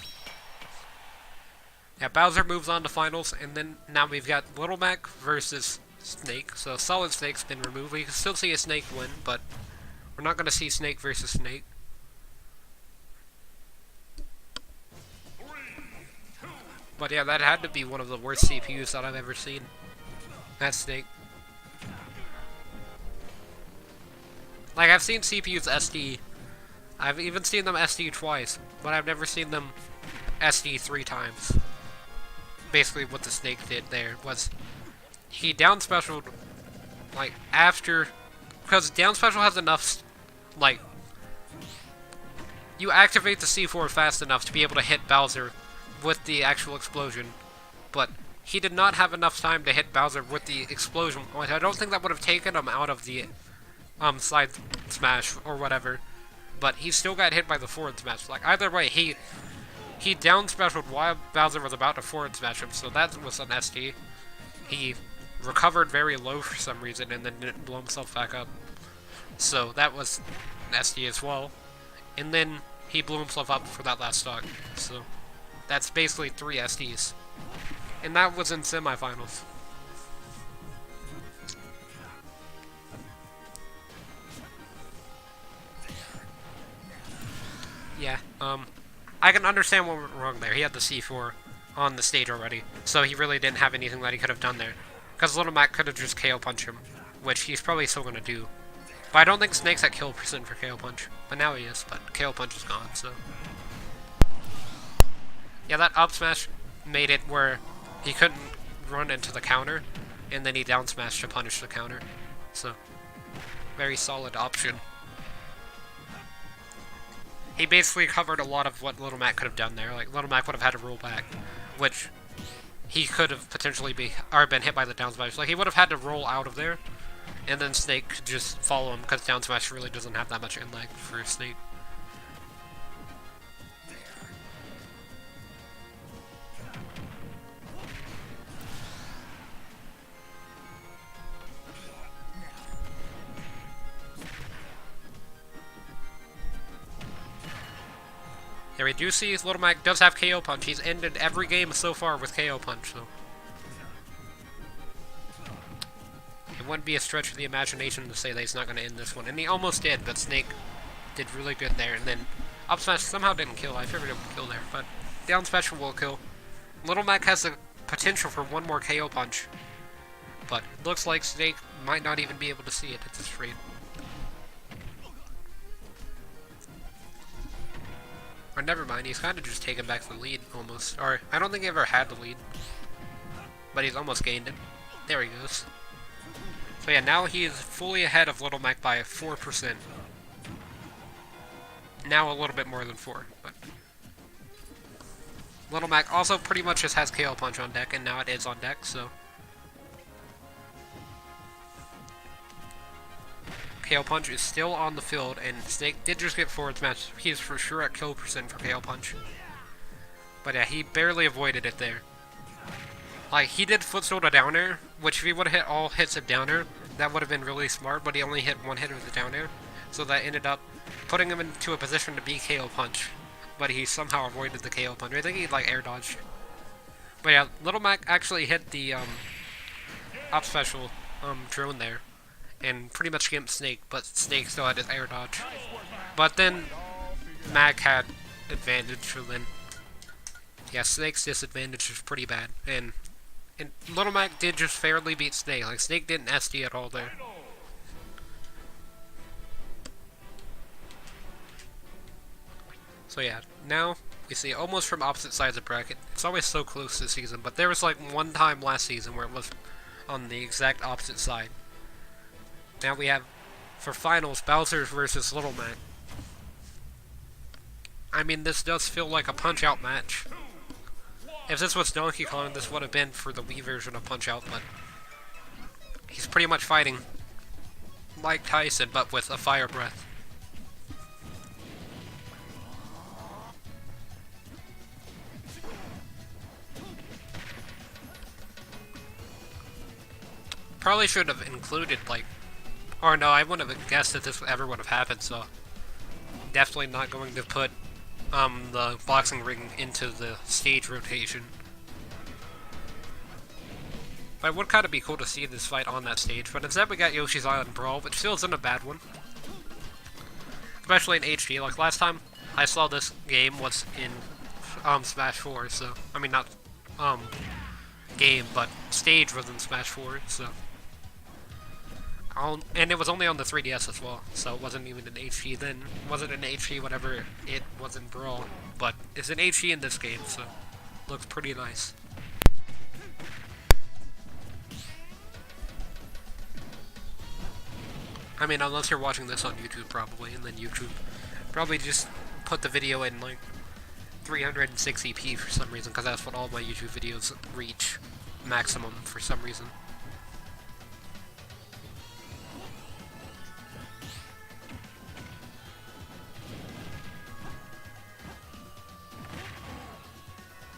Yeah, Bowser moves on to finals, and then now we've got Little Mac versus Snake. So Solid Snake's been removed. We can still see a Snake win, but we're not going to see Snake versus Snake. 3, 2, But yeah, that had to be one of the worst CPUs that I've ever seen. That Snake. Like, I've seen CPUs SD. I've even seen them SD twice, but I've never seen them SD 3 times. Basically, what the Snake did there was he down specialed, like, after. Because down special has enough, like, you activate the C4 fast enough to be able to hit Bowser with the actual explosion, but he did not have enough time to hit Bowser with the explosion. I don't think that would have taken him out of the side smash or whatever, but he still got hit by the forward smash. Like, either way, he down specialed while Bowser was about to forward smash him, so that was an SD. He recovered very low for some reason and then didn't blow himself back up, so that was an SD as well. And then he blew himself up for that last stock, so that's basically 3 SDs. And that was in semifinals. Yeah, I can understand what went wrong there. He had the C4 on the stage already, so he really didn't have anything that he could have done there. Because Little Mac could have just KO Punch him, which he's probably still going to do. But I don't think Snake's at kill percent for KO Punch. But now he is, but KO Punch is gone, so. Yeah, that up smash made it where he couldn't run into the counter, and then he down smashed to punish the counter. So, very solid option. He basically covered a lot of what Little Mac could have done there. Like, Little Mac would have had to roll back, which he could have potentially been hit by the down smash. Like, he would have had to roll out of there, and then Snake could just follow him, because down smash really doesn't have that much in lag for Snake. Yeah, we do see Little Mac does have KO Punch. He's ended every game so far with KO Punch, so it wouldn't be a stretch of the imagination to say that he's not going to end this one. And he almost did, but Snake did really good there. And then up smash somehow didn't kill. I figured it would kill there, but down smash will kill. Little Mac has the potential for one more KO Punch, but it looks like Snake might not even be able to see it at this rate. Or never mind, he's kind of just taken back the lead, almost. Or, I don't think he ever had the lead. But he's almost gained it. There he goes. So yeah, now he is fully ahead of Little Mac by 4%. Now a little bit more than 4, but Little Mac also pretty much just has KO Punch on deck, and now it is on deck, so KO Punch is still on the field, and Snake did just get forward smash. He's for sure at kill percent for KO Punch. But yeah, he barely avoided it there. Like, he did footstool to down air, which if he would have hit all hits of down air, that would have been really smart, but he only hit one hit of the down air. So that ended up putting him into a position to be KO Punch. But he somehow avoided the KO Punch. I think he, like, air dodged. But yeah, Little Mac actually hit the, up special, drone there, and pretty much gimped Snake, but Snake still had his air dodge. But then Mac had advantage, so then yeah, Snake's disadvantage was pretty bad, and Little Mac did just fairly beat Snake. Like, Snake didn't SD at all there. So yeah, now we see almost from opposite sides of bracket. It's always so close this season, but there was like one time last season where it was on the exact opposite side. Now we have, for finals, Bowser versus Little Mac. I mean, this does feel like a Punch-Out match. If this was Donkey Kong, this would have been for the Wii version of Punch-Out, but he's pretty much fighting like Tyson, but with a fire breath. Probably should have included, like, or no, I wouldn't have guessed that this ever would have happened, so definitely not going to put the boxing ring into the stage rotation. But it would kind of be cool to see this fight on that stage, but instead we got Yoshi's Island Brawl, which still isn't a bad one. Especially in HD, like last time I saw this game was in Smash 4, so, I mean not game, but stage was in Smash 4, so And it was only on the 3DS as well, so it wasn't even an HD then. It wasn't an HD whatever it was in Brawl, but it's an HD in this game, so looks pretty nice. I mean, unless you're watching this on YouTube probably, and then YouTube probably just put the video in like 360p for some reason, because that's what all my YouTube videos reach maximum for some reason.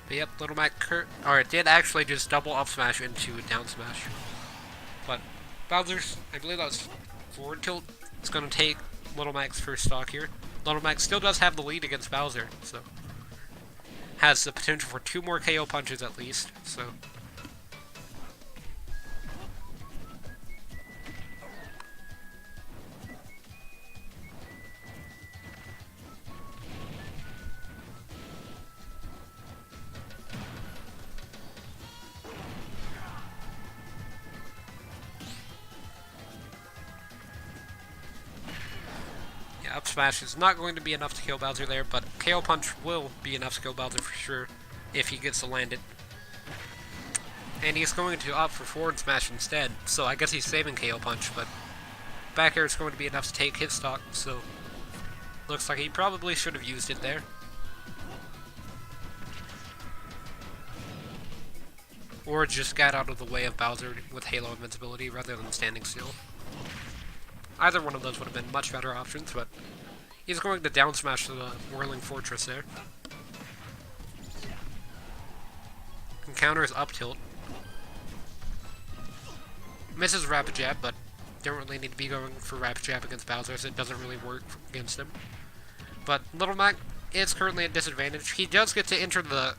But yep, Little Mac it did actually just double up smash into down smash. But Bowser's, I believe that was forward tilt. It's going to take Little Mac's first stock here. Little Mac still does have the lead against Bowser, so has the potential for 2 more KO punches at least, so. Yeah, up smash is not going to be enough to kill Bowser there, but KO punch will be enough to kill Bowser for sure if he gets to land it. And he's going to opt for forward smash instead, so I guess he's saving KO punch, but back air is going to be enough to take his stock, so looks like he probably should have used it there. Or just got out of the way of Bowser with Halo invincibility rather than standing still. Either one of those would have been much better options, but he's going to down smash the Whirling Fortress there. And counters up tilt. Misses Rapid Jab, but don't really need to be going for Rapid Jab against Bowser, so it doesn't really work against him. But Little Mac is currently at disadvantage. He does get to enter the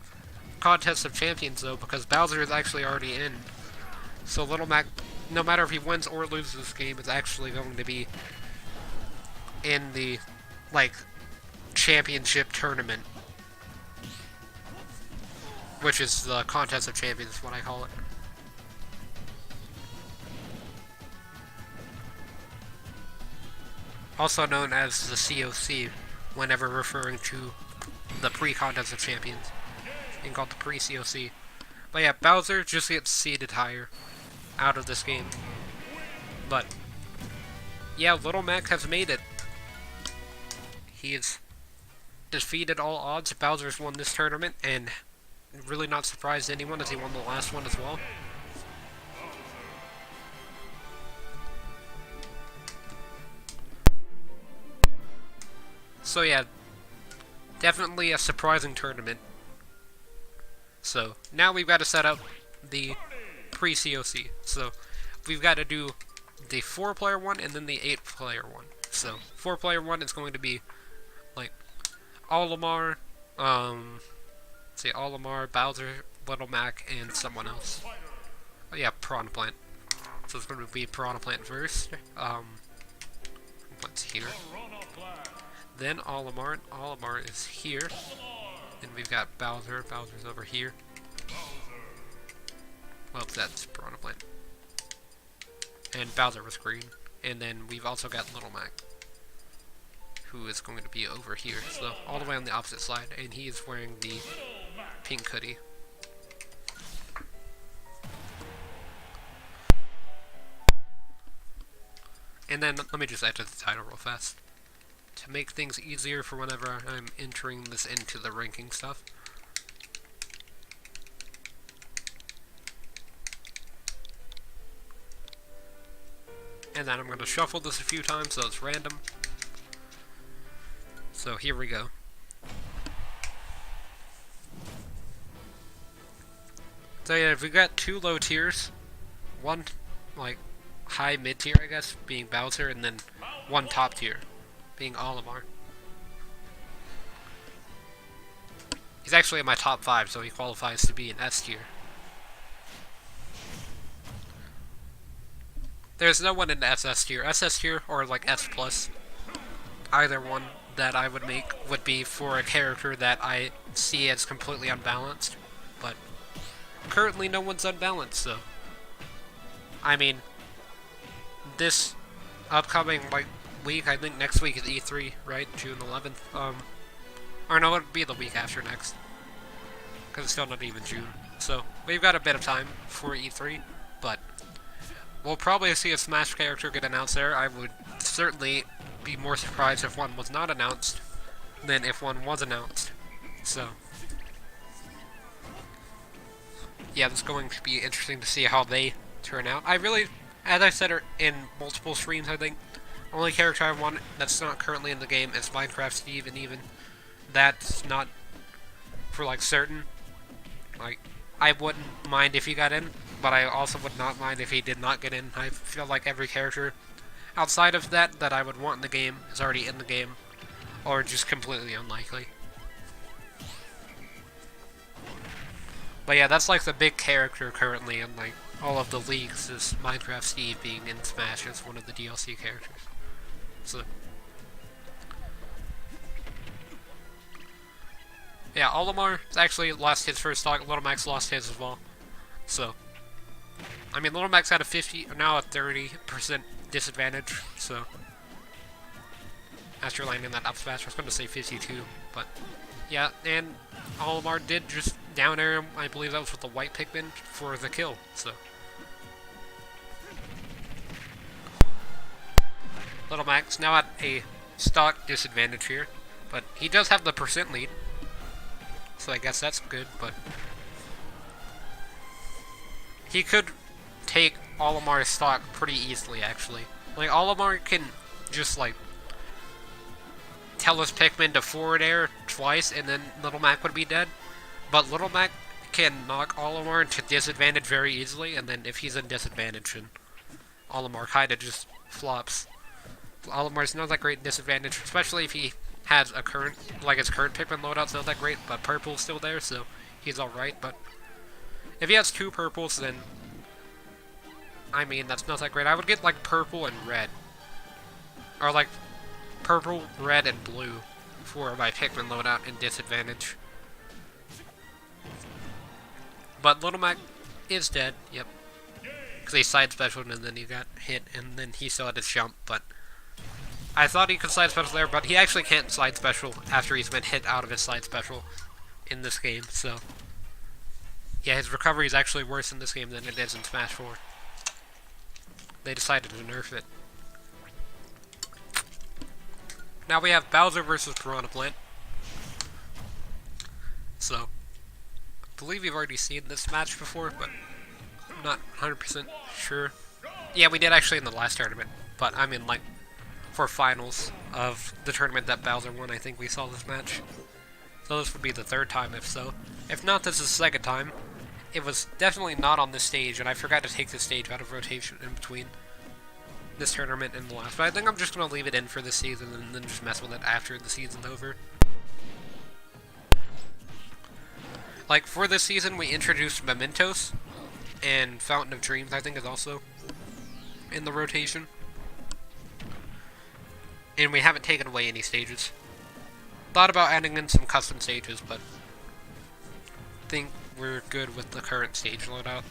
Contest of Champions, though, because Bowser is actually already in. So Little Mac, no matter if he wins or loses this game, is actually going to be in the, like, championship tournament. Which is the Contest of Champions, is what I call it. Also known as the COC, whenever referring to the pre-Contest of Champions. Being called the pre-COC. But yeah, Bowser just gets seeded higher out of this game. But yeah, Little Mac has made it. He's defeated all odds. Bowser's won this tournament, and really not surprised anyone as he won the last one as well. So yeah, definitely a surprising tournament. So now we've got to set up the pre-COC. So we've got to do the 4-player one and then the 8-player one. So 4-player one is going to be like Olimar, Olimar, Bowser, Little Mac, and someone else. Oh yeah, Piranha Plant. So it's going to be Piranha Plant first. What's here? Then Olimar, and Olimar is here. Then we've got Bowser, Bowser's over here. Well, that's Piranha Plant. And Bowser was green. And then we've also got Little Mac, who is going to be over here. So all the way on the opposite side, and he is wearing the pink hoodie. And then let me just enter the title real fast to make things easier for whenever I'm entering this into the ranking stuff. And then I'm going to shuffle this a few times so it's random. So here we go. So yeah, we've got 2 low tiers. One, like, high mid tier, I guess, being Bowser, and then 1 top tier, being Olimar. He's actually in my top 5, so he qualifies to be an S tier. There's no one in the SS tier. SS tier, or like S+, either one that I would make would be for a character that I see as completely unbalanced. But currently no one's unbalanced, so I mean, this upcoming like week, I think next week is E3, right? June 11th. Or no, it would be the week after next, because it's still not even June. So we've got a bit of time for E3, but we'll probably see a Smash character get announced there. I would certainly be more surprised if one was not announced than if one was announced. So yeah, it's going to be interesting to see how they turn out. I really, as I said in multiple streams, I think only character I want that's not currently in the game is Minecraft Steve, and even that's not for like certain. Like, I wouldn't mind if he got in, but I also would not mind if he did not get in. I feel like every character outside of that I would want in the game is already in the game, or just completely unlikely. But yeah, that's like the big character currently in like all of the leagues, is Minecraft Steve being in Smash as one of the DLC characters. So yeah, Olimar actually lost his first stock. Little Max lost his as well. So I mean, Little Max had a 50, now a 30% disadvantage. So after landing that up smash, I was going to say 52, but yeah, and Olimar did just down air him. I believe that was with the white Pikmin for the kill. So Little Max now at a stock disadvantage here, but he does have the percent lead, so I guess that's good. But he could take Olimar's stock pretty easily, actually. Like, Olimar can just like tell his Pikmin to forward air twice, and then Little Mac would be dead. But Little Mac can knock Olimar into disadvantage very easily, and then if he's in disadvantage, then Olimar kinda just flops. Olimar's not that great in disadvantage, especially if he has a current, like his current Pikmin loadout's not that great, but purple's still there, so he's alright. But if he has two purples, then I mean, that's not that great. I would get like purple and red, or like purple, red, and blue for my Pikmin loadout in disadvantage. But Little Mac is dead, yep. Because he side specialed and then he got hit, and then he still had his jump, but I thought he could side special there, but he actually can't side special after he's been hit out of his side special in this game, so yeah, his recovery is actually worse in this game than it is in Smash 4. They decided to nerf it. Now we have Bowser versus Piranha Plant. So I believe you've already seen this match before, but I'm not 100% sure. Yeah, we did actually in the last tournament, but I mean, like, for finals of the tournament that Bowser won, I think we saw this match. So this would be the third time, if so. If not, this is the second time. It was definitely not on this stage, and I forgot to take this stage out of rotation in between this tournament and the last. But I think I'm just going to leave it in for this season and then just mess with it after the season's over. Like, for this season, we introduced Mementos, and Fountain of Dreams, I think, is also in the rotation. And we haven't taken away any stages. Thought about adding in some custom stages, but think we're good with the current stage loadout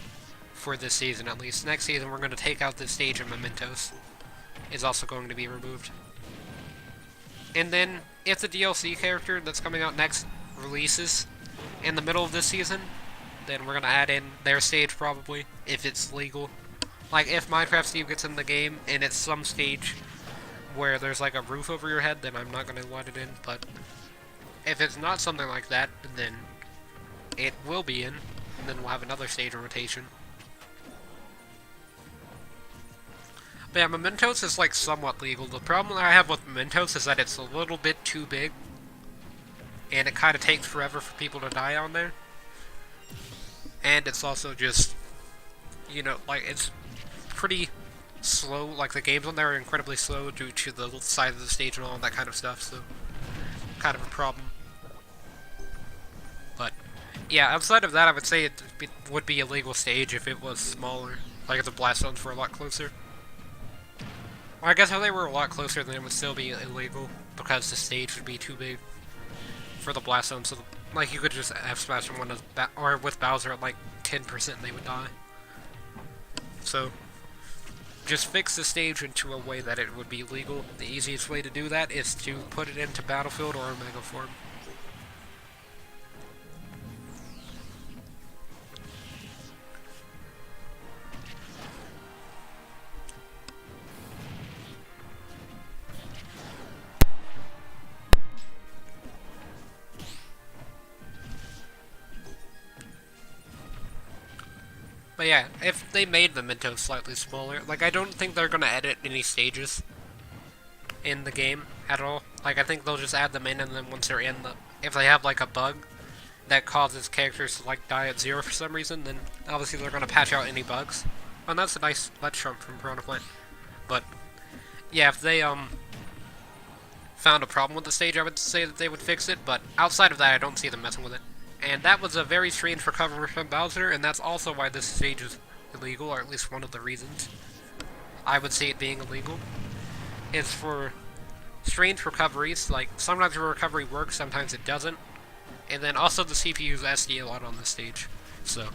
for this season, at least. Next season, we're going to take out this stage, and Mementos is also going to be removed. And then, if the DLC character that's coming out next releases in the middle of this season, then we're going to add in their stage, probably, if it's legal. Like, if Minecraft Steve gets in the game, and it's some stage where there's like a roof over your head, then I'm not going to let it in. But if it's not something like that, then it will be in, and then we'll have another stage rotation. But yeah, Mementos is like somewhat legal. The problem that I have with Mementos is that it's a little bit too big, and it kind of takes forever for people to die on there. And it's also just, you know, like, it's pretty slow. Like, the games on there are incredibly slow due to the size of the stage and all that kind of stuff, so kind of a problem. But yeah, outside of that, I would say it would be a legal stage if it was smaller. Like, if the blast zones were a lot closer. Or I guess if they were a lot closer, then it would still be illegal, because the stage would be too big for the blast zone. So, like, you could just have Smash one of or with Bowser at like 10% and they would die. So just fix the stage into a way that it would be legal. The easiest way to do that is to put it into Battlefield or Omega form. But yeah, if they made the Mintos slightly smaller, like I don't think they're gonna edit any stages in the game at all. Like I think they'll just add them in, and then once they're in, if they have like a bug that causes characters to like die at 0 for some reason, then obviously they're gonna patch out any bugs. And that's a nice jump from Piranha Plant. But yeah, if they found a problem with the stage, I would say that they would fix it. But outside of that, I don't see them messing with it. And that was a very strange recovery from Bowser, and that's also why this stage is illegal, or at least one of the reasons I would see it being illegal. Is for strange recoveries, like sometimes the recovery works, sometimes it doesn't. And then also the CPU's SD a lot on this stage. So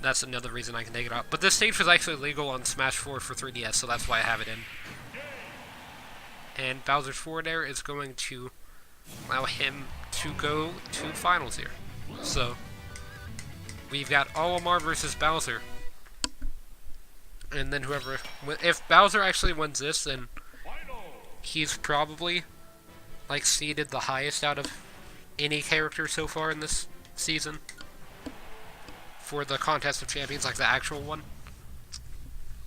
that's another reason I can take it out. But this stage was actually legal on Smash 4 for 3DS, so that's why I have it in. And Bowser's forward air is going to allow him to go to finals here. So we've got Olimar versus Bowser. And then whoever... If Bowser actually wins this, then he's probably, like, seeded the highest out of any character so far in this season. For the Contest of Champions, like the actual one.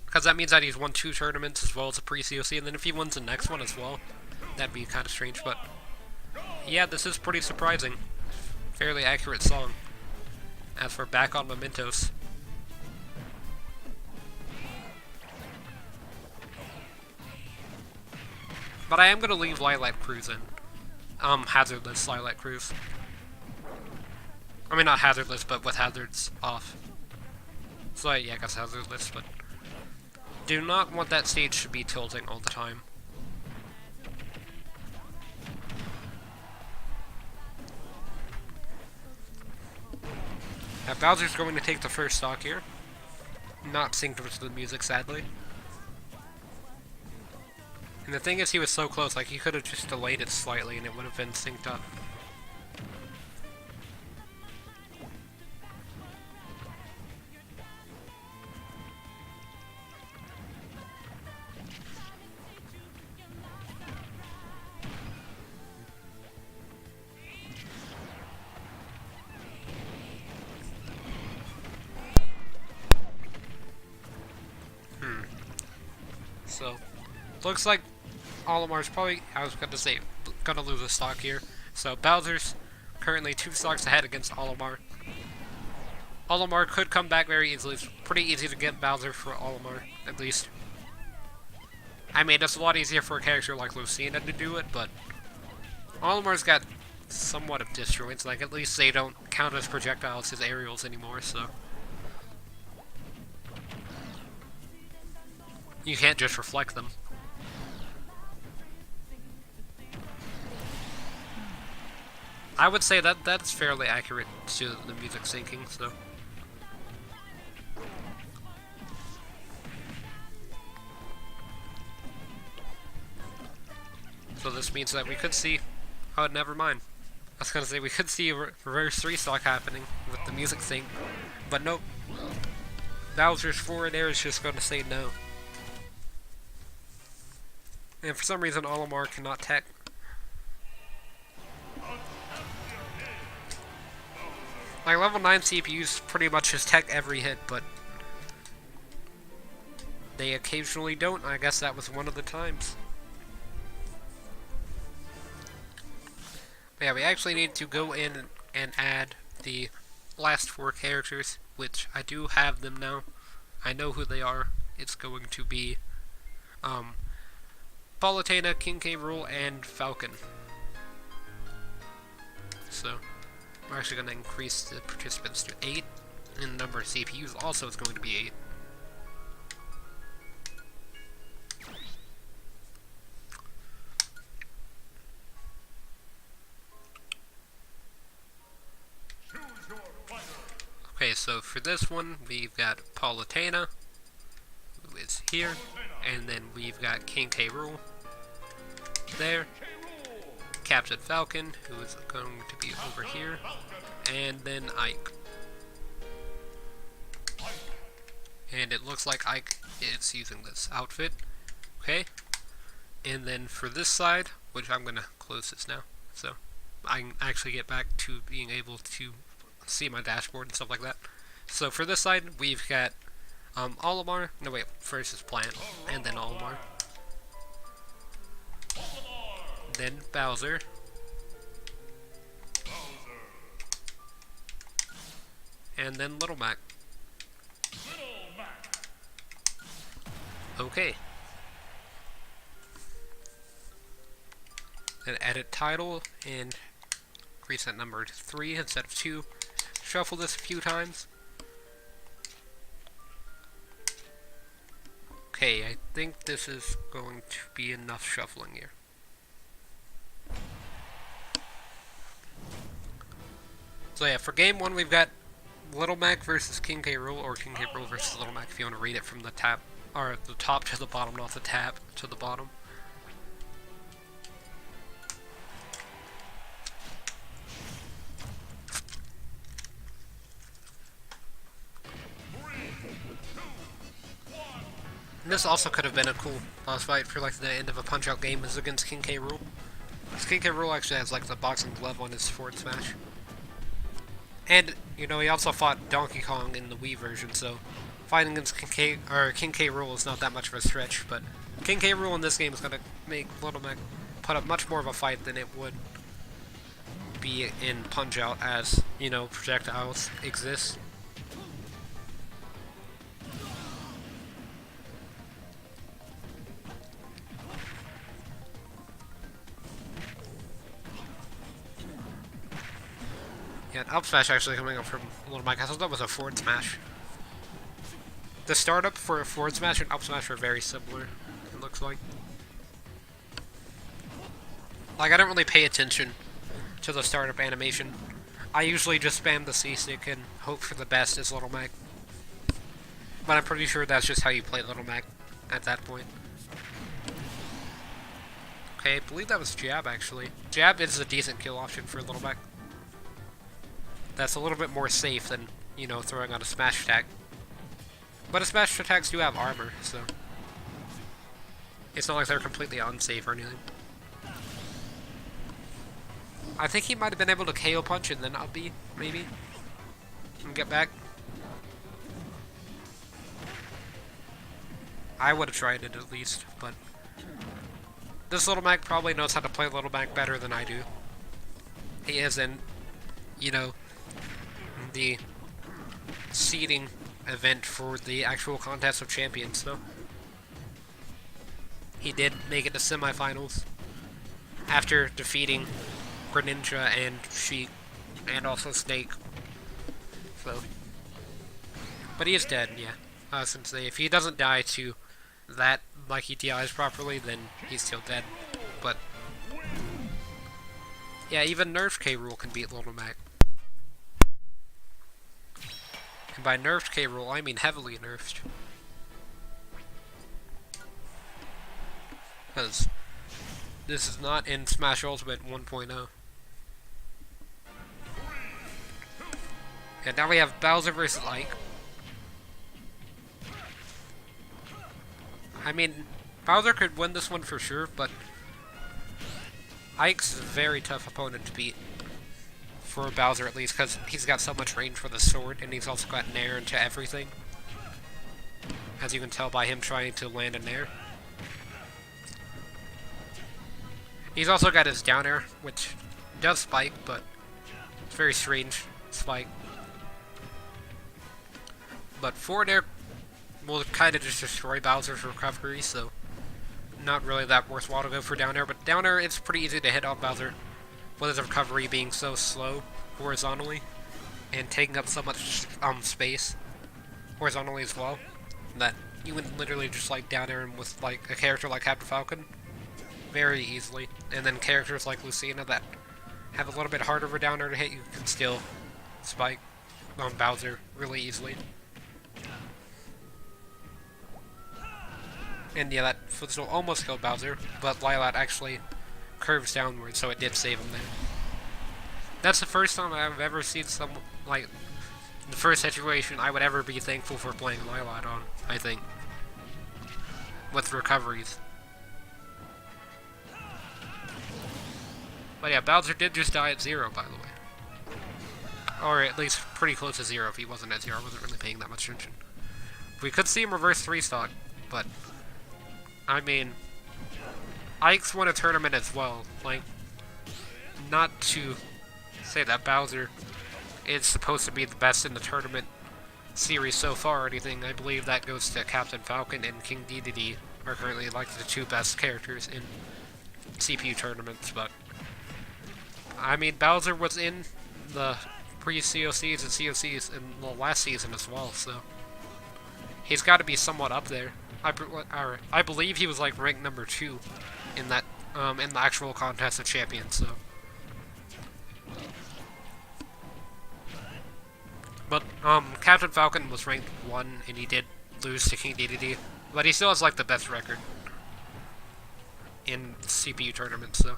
Because that means that he's won 2 tournaments as well as a pre-COC, and then if he wins the next one as well, that'd be kind of strange, but... Yeah, this is pretty surprising. Fairly accurate song. As for Back on Mementos. But I am going to leave Lilac Cruise in. Hazardless Lilac Cruise. I mean, not hazardless, but with hazards off. So, yeah, I guess hazardless, but... Do not want that stage to be tilting all the time. Now, Bowser's going to take the first stock here. Not synced with the music, sadly. And the thing is, he was so close, like, he could have just delayed it slightly and it would have been synced up. So, looks like Olimar's probably, I was going to say, gonna lose a stock here. So Bowser's currently 2 stocks ahead against Olimar. Olimar could come back very easily. It's pretty easy to get Bowser for Olimar, at least. I mean, it's a lot easier for a character like Lucina to do it, but Olimar's got somewhat of disjoints. Like, at least they don't count as projectiles as aerials anymore, so... You can't just reflect them. I would say that that's fairly accurate to the music syncing, so... So this means that we could see... Oh, never mind. I was gonna say, we could see a reverse 3 stock happening with the music sync, but nope. Bowser's forward air is just gonna say no. And for some reason, Olimar cannot tech. Like, level 9 CPUs pretty much just tech every hit, but they occasionally don't. I guess that was one of the times. But yeah, we actually need to go in and add the last 4 characters, which I do have them now. I know who they are. It's going to be, Palutena, King K. Rool, and Falcon. So, we're actually going to increase the participants to 8, and the number of CPUs also is going to be 8. Okay, so for this one, we've got Palutena, is here, and then we've got King K. Rool there, Captain Falcon, who is going to be over here, and then Ike. And it looks like Ike is using this outfit. Okay, and then for this side, which I'm gonna close this now, so I can actually get back to being able to see my dashboard and stuff like that. So for this side, we've got Olimar. No wait, first is Plant, and then Olimar, then Bowser, and then Little Mac. Okay. Then edit title and reset number to 3 instead of 2. Shuffle this a few times. Okay, I think this is going to be enough shuffling here. So yeah, for game 1 we've got Little Mac versus King K. Rool, or King K. Rool versus Little Mac if you want to read it from the tab, or the top to the bottom, not the tab to the bottom. And this also could have been a cool boss fight for like the end of a Punch-Out game is against King K. Rool. Because King K. Rool actually has like the boxing glove on his forward smash. And, you know, he also fought Donkey Kong in the Wii version, so fighting against King K. Rool is not that much of a stretch, but King K. Rool in this game is going to make Little Mac put up much more of a fight than it would be in Punch-Out, as, you know, projectiles exist. Yeah, an up smash actually coming up from Little Mac. I thought that was a forward smash. The startup for a forward smash and up smash are very similar, it looks like. Like, I don't really pay attention to the startup animation. I usually just spam the C-stick and hope for the best as Little Mac. But I'm pretty sure that's just how you play Little Mac at that point. Okay, I believe that was Jab, actually. Jab is a decent kill option for Little Mac. That's a little bit more safe than, you know, throwing out a smash attack. But smash attacks do have armor, so it's not like they're completely unsafe or anything. I think he might have been able to KO punch and then up B, maybe, and get back. I would have tried it at least, but this Little Mac probably knows how to play Little Mac better than I do. He is in, you know, the seeding event for the actual Contest of Champions, though. He did make it to semifinals after defeating Greninja and Sheik, and also Snake. So, but he is dead, yeah. Since if he doesn't die to that, like he DIs properly, then he's still dead. But yeah, even nerfed K. Rool can beat Little Mac. And by nerfed K. Rool, I mean heavily nerfed. Because this is not in Smash Ultimate 1.0. And now we have Bowser versus Ike. I mean, Bowser could win this one for sure, but Ike's a very tough opponent to beat. For Bowser at least, because he's got so much range for the sword, and he's also got Nair into everything. As you can tell by him trying to land a Nair. He's also got his down air, which does spike, but it's very strange spike. But forward air will kind of just destroy Bowser's recovery, so not really that worthwhile to go for down air. But down air, it's pretty easy to hit on Bowser, with his recovery being so slow horizontally and taking up so much space horizontally as well, that you would literally just like down air him with like a character like Captain Falcon very easily. And then characters like Lucina that have a little bit harder of a down air to hit, you can still spike on Bowser really easily. And yeah, that footstool almost killed Bowser, but Lylat actually curves downward, so it did save him there. That's the first time I've ever seen someone, like, the first situation I would ever be thankful for playing Lylat on, I think. With recoveries. But yeah, Bowser did just die at 0, by the way. Or at least pretty close to 0 if he wasn't at 0. I wasn't really paying that much attention. We could see him reverse 3-stock, but... I mean... Ike's won a tournament as well. Like, not to say that Bowser is supposed to be the best in the tournament series so far or anything. I believe that goes to Captain Falcon and King Dedede are currently like the 2 best characters in CPU tournaments, but... I mean, Bowser was in the pre-COCs and COCs in the last season as well, so... He's got to be somewhat up there. I believe he was like ranked number 2 in that, in the actual Contest of Champions, so... But, Captain Falcon was ranked 1, and he did lose to King Dedede, but he still has, like, the best record in CPU tournaments, so...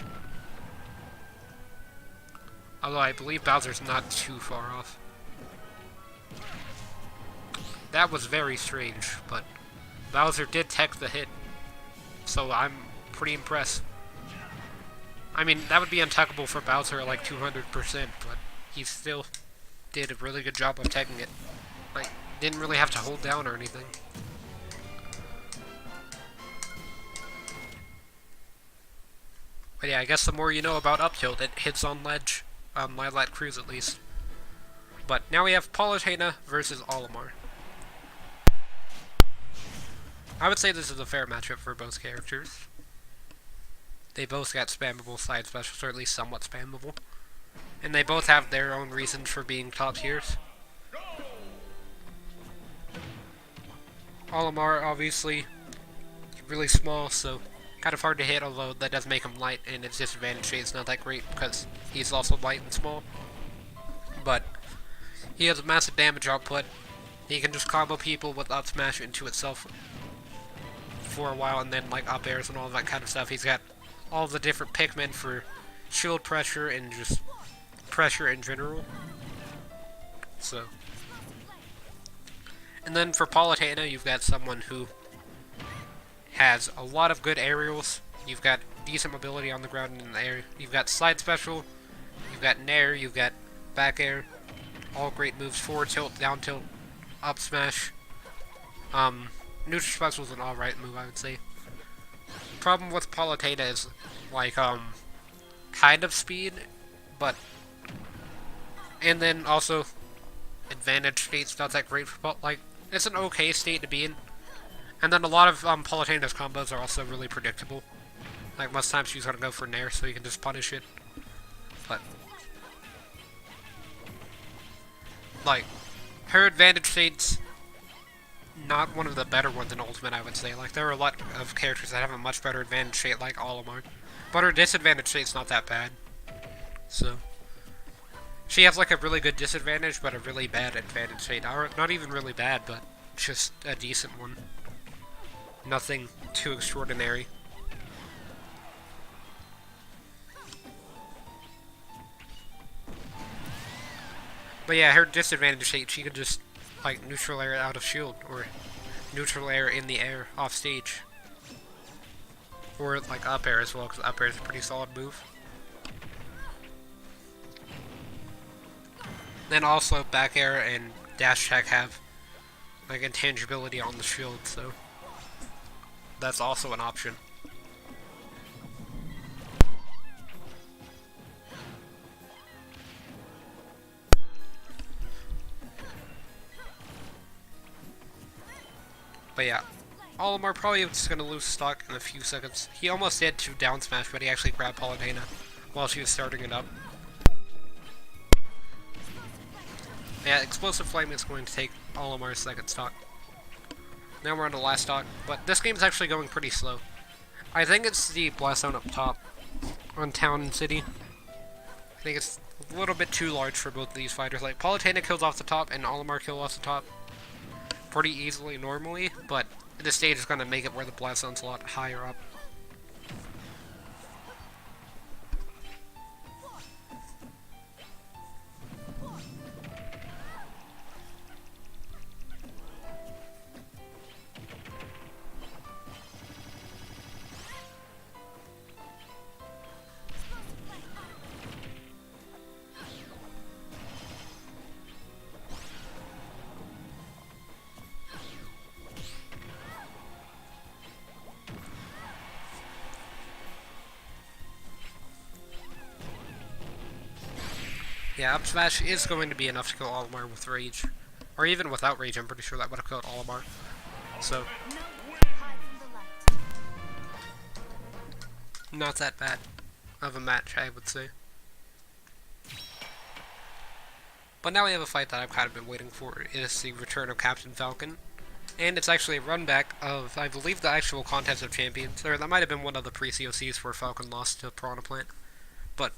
Although I believe Bowser's not too far off. That was very strange, but Bowser did tech the hit, so I'm pretty impressed. I mean, that would be untechable for Bowser at like 200%, but he still did a really good job of teching it. Like, didn't really have to hold down or anything. But yeah, I guess the more you know about up tilt, it hits on ledge. Lylat Cruise at least. But now we have Palutena versus Olimar. I would say this is a fair matchup for both characters. They both got spammable side specials, or at least somewhat spammable. And they both have their own reasons for being top tiers. Olimar, obviously, really small, so kind of hard to hit, although that does make him light, and its disadvantage rate's not that great because he's also light and small. But he has a massive damage output. He can just combo people with up smash into itself for a while, and then like up airs and all that kind of stuff. He's got all the different Pikmin for shield pressure and just pressure in general. So, and then for Palutena, you've got someone who has a lot of good aerials. You've got decent mobility on the ground and in the air. You've got slide special. You've got nair. You've got back air. All great moves. Forward tilt, down tilt, up smash. Neutral special is an alright move, I would say. Problem with Palutena is, like, kind of speed, but... And then also, advantage state's not that great for, like, it's an okay state to be in. And then a lot of Palutena's combos are also really predictable. Like, most times she's gonna go for Nair, so you can just punish it. But... like, her advantage state's not one of the better ones in Ultimate, I would say. Like, there are a lot of characters that have a much better advantage state, like Olimar. But her disadvantage state's not that bad. So... she has, like, a really good disadvantage, but a really bad advantage state. Or, not even really bad, but just a decent one. Nothing too extraordinary. But yeah, her disadvantage state, she could just, like, neutral air out of shield, or neutral air in the air, off stage. Or, like, up air as well, because up air is a pretty solid move. Then also, back air and dash attack have, like, intangibility on the shield, so that's also an option. But yeah, Olimar probably just gonna lose stock in a few seconds. He almost did to down smash, but he actually grabbed Palutena while she was starting it up. Yeah, Explosive Flame is going to take Olimar's second stock. Now we're on the last stock, but this game's actually going pretty slow. I think it's the Blast Zone up top on Town and City. I think it's a little bit too large for both of these fighters. Like, Palutena kills off the top and Olimar kills off the top pretty easily normally, but this stage is going to make it where the blast zone's a lot higher up. Yeah, up smash is going to be enough to kill Olimar with Rage. Or even without Rage, I'm pretty sure that would have killed Olimar. So, not that bad of a match, I would say. But now we have a fight that I've kind of been waiting for. It is the return of Captain Falcon. And it's actually a run back of, I believe, the actual Contest of Champions. Or that might have been one of the pre-COCs where Falcon lost to Piranha Plant. But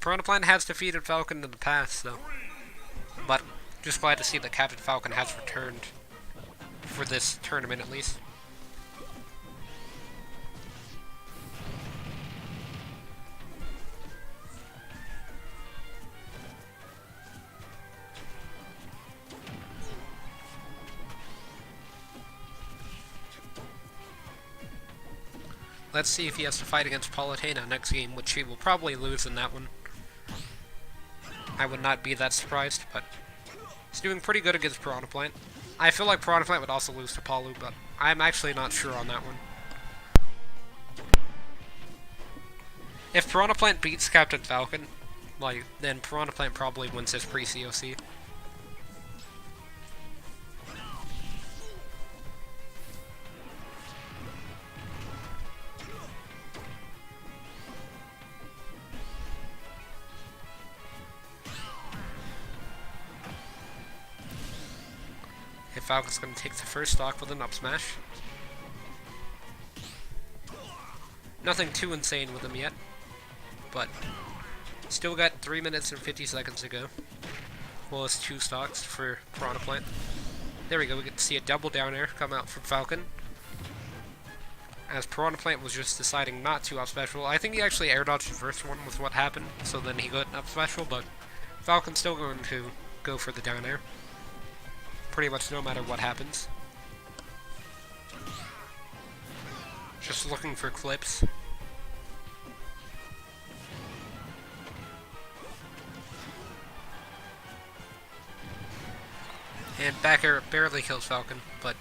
Piranha Plant has defeated Falcon in the past, though. But just glad to see that Captain Falcon has returned for this tournament, at least. Let's see if he has to fight against Palutena next game, which he will probably lose in that one. I would not be that surprised, but he's doing pretty good against Piranha Plant. I feel like Piranha Plant would also lose to Palu, but I'm actually not sure on that one. If Piranha Plant beats Captain Falcon, then Piranha Plant probably wins his pre-COC. Falcon's going to take the first stock with an up smash. Nothing too insane with him yet, but still got 3 minutes and 50 seconds to go. Well, it's 2 stocks for Piranha Plant. There we go, we get to see a double down air come out from Falcon. As Piranha Plant was just deciding not to up special. I think he actually air dodged the first one with what happened, so then he got an up special, but Falcon's still going to go for the down air. Pretty much no matter what happens. Just looking for clips. And back air barely kills Falcon, but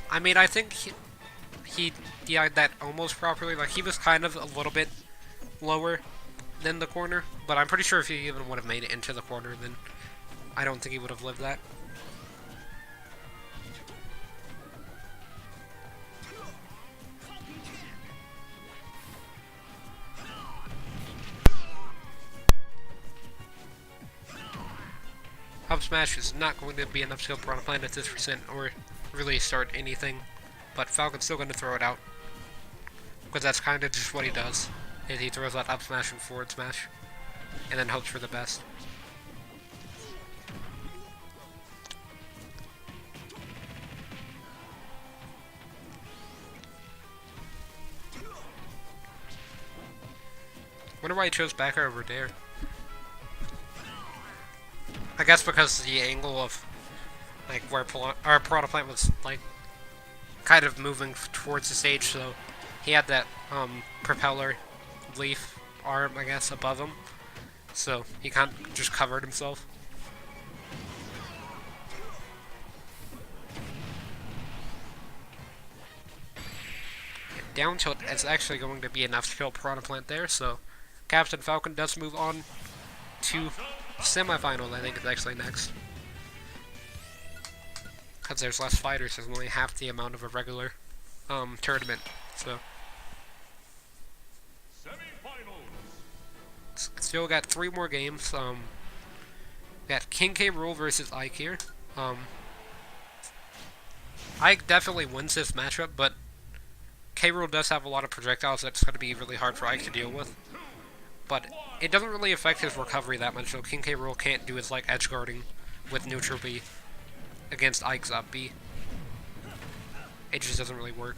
I mean, I think he DI'd that almost properly. Like, he was kind of a little bit lower than the corner, but I'm pretty sure if he even would have made it into the corner, then I don't think he would have lived that. Up smash is not going to be enough to kill Piranha Plant at this percent or really start anything, but Falcon's still going to throw it out. Because that's kind of just what he does. Is he throws out up smash and forward smash, and then hopes for the best. Wonder why he chose back air over Dare. I guess because the angle of like where Piranha Plant was like kind of moving towards the stage, so he had that propeller leaf arm, I guess, above him, so he kind of just covered himself. Down tilt is actually going to be enough to kill Piranha Plant there, so Captain Falcon does move on to semifinal. I think it's actually next. Because there's less fighters, there's only half the amount of a regular tournament. So still got 3 more games. Got King K. Rool versus Ike here. Ike definitely wins this matchup, but K. Rool does have a lot of projectiles that's going to be really hard for Ike to deal with. But it doesn't really affect his recovery that much, so King K. Rool can't do his like edge guarding with neutral B. against Ike's up B. It just doesn't really work.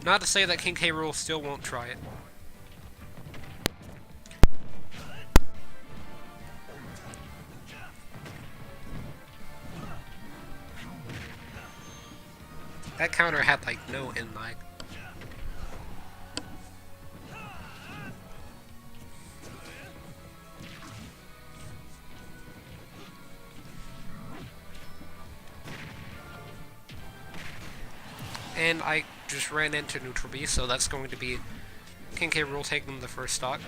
Not to say that King K. Rool still won't try it. That counter had like no in lag. And I just ran into neutral B, so that's going to be King K. Rool taking the first stock.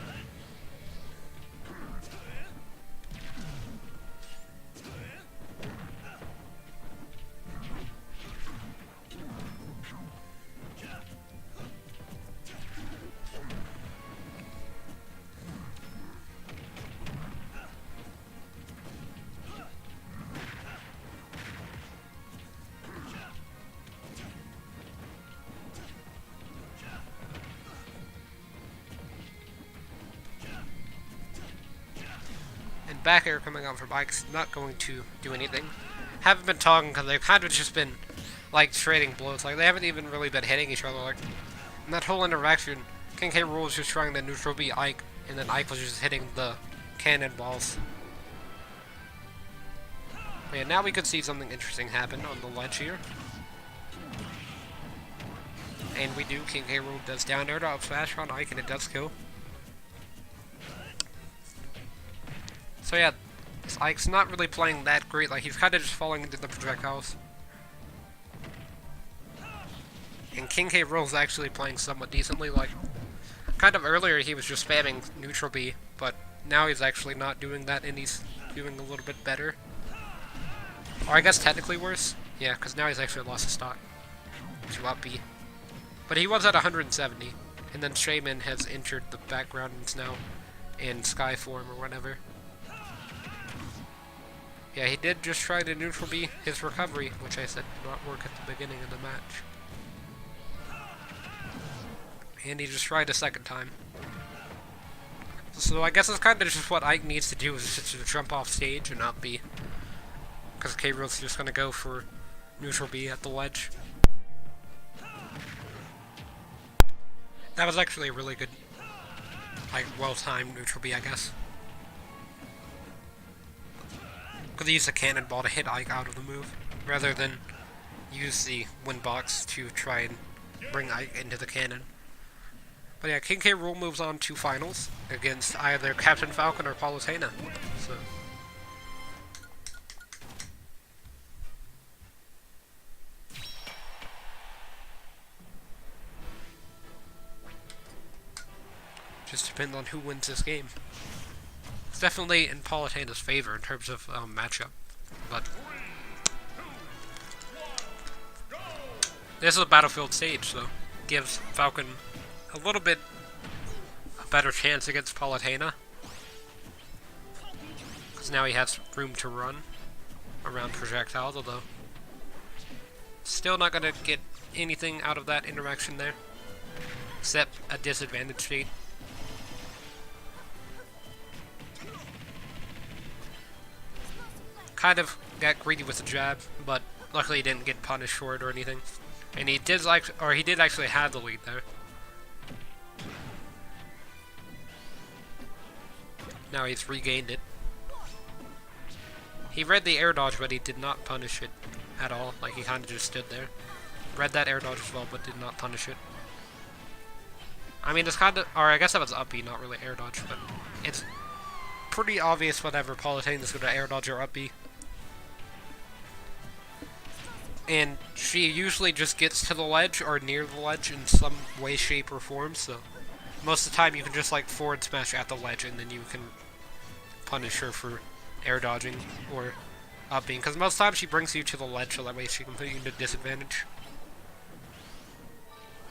Back air coming out from Ike's not going to do anything. Haven't been talking because they've kind of just been like trading blows. Like they haven't even really been hitting each other. Like in that whole interaction, King K. Rool was just trying to neutral B Ike, and then Ike was just hitting the cannonballs. But yeah, now we could see something interesting happen on the ledge here. And we do. King K. Rool does down air to up smash on Ike, and it does kill. So yeah, Ike's not really playing that great, like he's kind of just falling into the projectiles. And King K. Rool's actually playing somewhat decently, like, kind of earlier he was just spamming neutral B, but now he's actually not doing that and he's doing a little bit better. Or I guess technically worse, yeah, because now he's actually lost his stock to up B. But he was at 170, and then Shaman has entered the background and is now in Sky form or whatever. Yeah, he did just try to neutral B his recovery, which I said did not work at the beginning of the match. And he just tried a second time. So I guess that's kind of just what Ike needs to do, is just to jump off stage and not B. Because K. Rool's just going to go for neutral B at the ledge. That was actually a really good, like, well-timed neutral B, I guess. Because he used a cannonball to hit Ike out of the move, rather than use the wind box to try and bring Ike into the cannon. But yeah, King K. Rool moves on to finals against either Captain Falcon or Palutena. So just depends on who wins this game. It's definitely in Palutena's favor in terms of matchup, but this is a battlefield stage, so gives Falcon a little bit a better chance against Palutena, because now he has room to run around projectiles, although still not going to get anything out of that interaction there, except a disadvantage state. Kind of got greedy with the jab, but luckily he didn't get punished for it or anything. And he did actually have the lead there. Now he's regained it. He read the air dodge, but he did not punish it at all. Like, he kind of just stood there. Read that air dodge as well, but did not punish it. I mean, it's kind of, or I guess that was up B, not really air dodge, but it's pretty obvious whenever Palutena's going to air dodge or up B. And she usually just gets to the ledge or near the ledge in some way, shape, or form, so most of the time you can just like forward smash at the ledge and then you can punish her for air dodging or upping, because most times she brings you to the ledge so that way she can put you into disadvantage.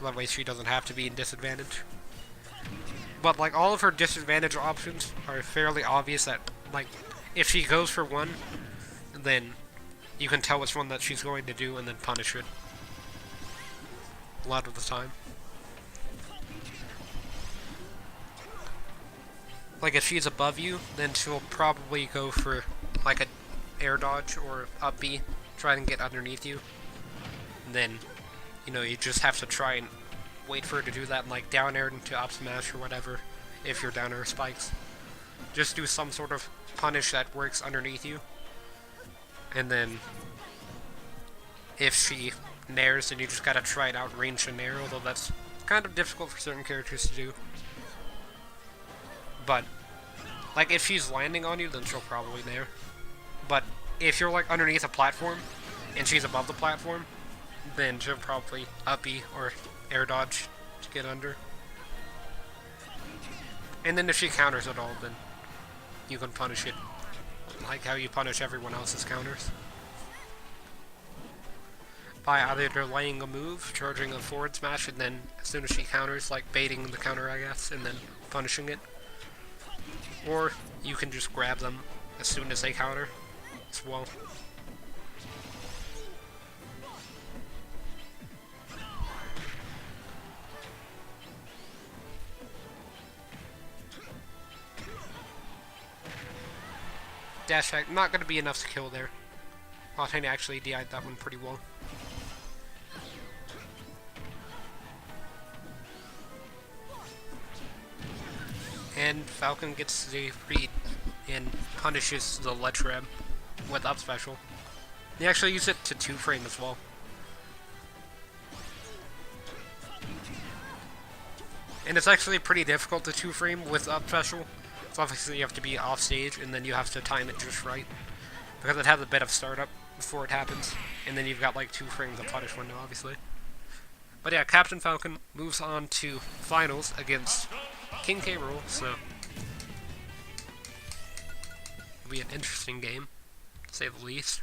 That way she doesn't have to be in disadvantage. But like all of her disadvantage options are fairly obvious that like if she goes for one, then you can tell which one that she's going to do and then punish it. A lot of the time. like if she's above you, then she'll probably go for like a air dodge or up B, try and get underneath you. And then, you know, you just have to try and wait for her to do that and like down air into up smash or whatever if your down air spikes. Just do some sort of punish that works underneath you. And then if she nairs, then you just gotta try it out range and nair, although that's kind of difficult for certain characters to do. But like if she's landing on you, then she'll probably nair. But if you're like underneath a platform and she's above the platform, then she'll probably up B or air dodge to get under. And then if she counters at all, then you can punish it like how you punish everyone else's counters. By either delaying a move, charging a forward smash, and then as soon as she counters, like baiting the counter, I guess, and then punishing it. Or you can just grab them as soon as they counter as well. Dash attack, not going to be enough to kill there. Altani actually DI'd that one pretty well. And Falcon gets the read and punishes the ledge grab with up special. He actually used it to 2-frame as well. And it's actually pretty difficult to 2-frame with up special. So obviously you have to be off stage and then you have to time it just right. Because it has a bit of startup before it happens. And then you've got like 2 frames of punish window, obviously. But yeah, Captain Falcon moves on to finals against King K. Rool, so it'll be an interesting game, to say the least.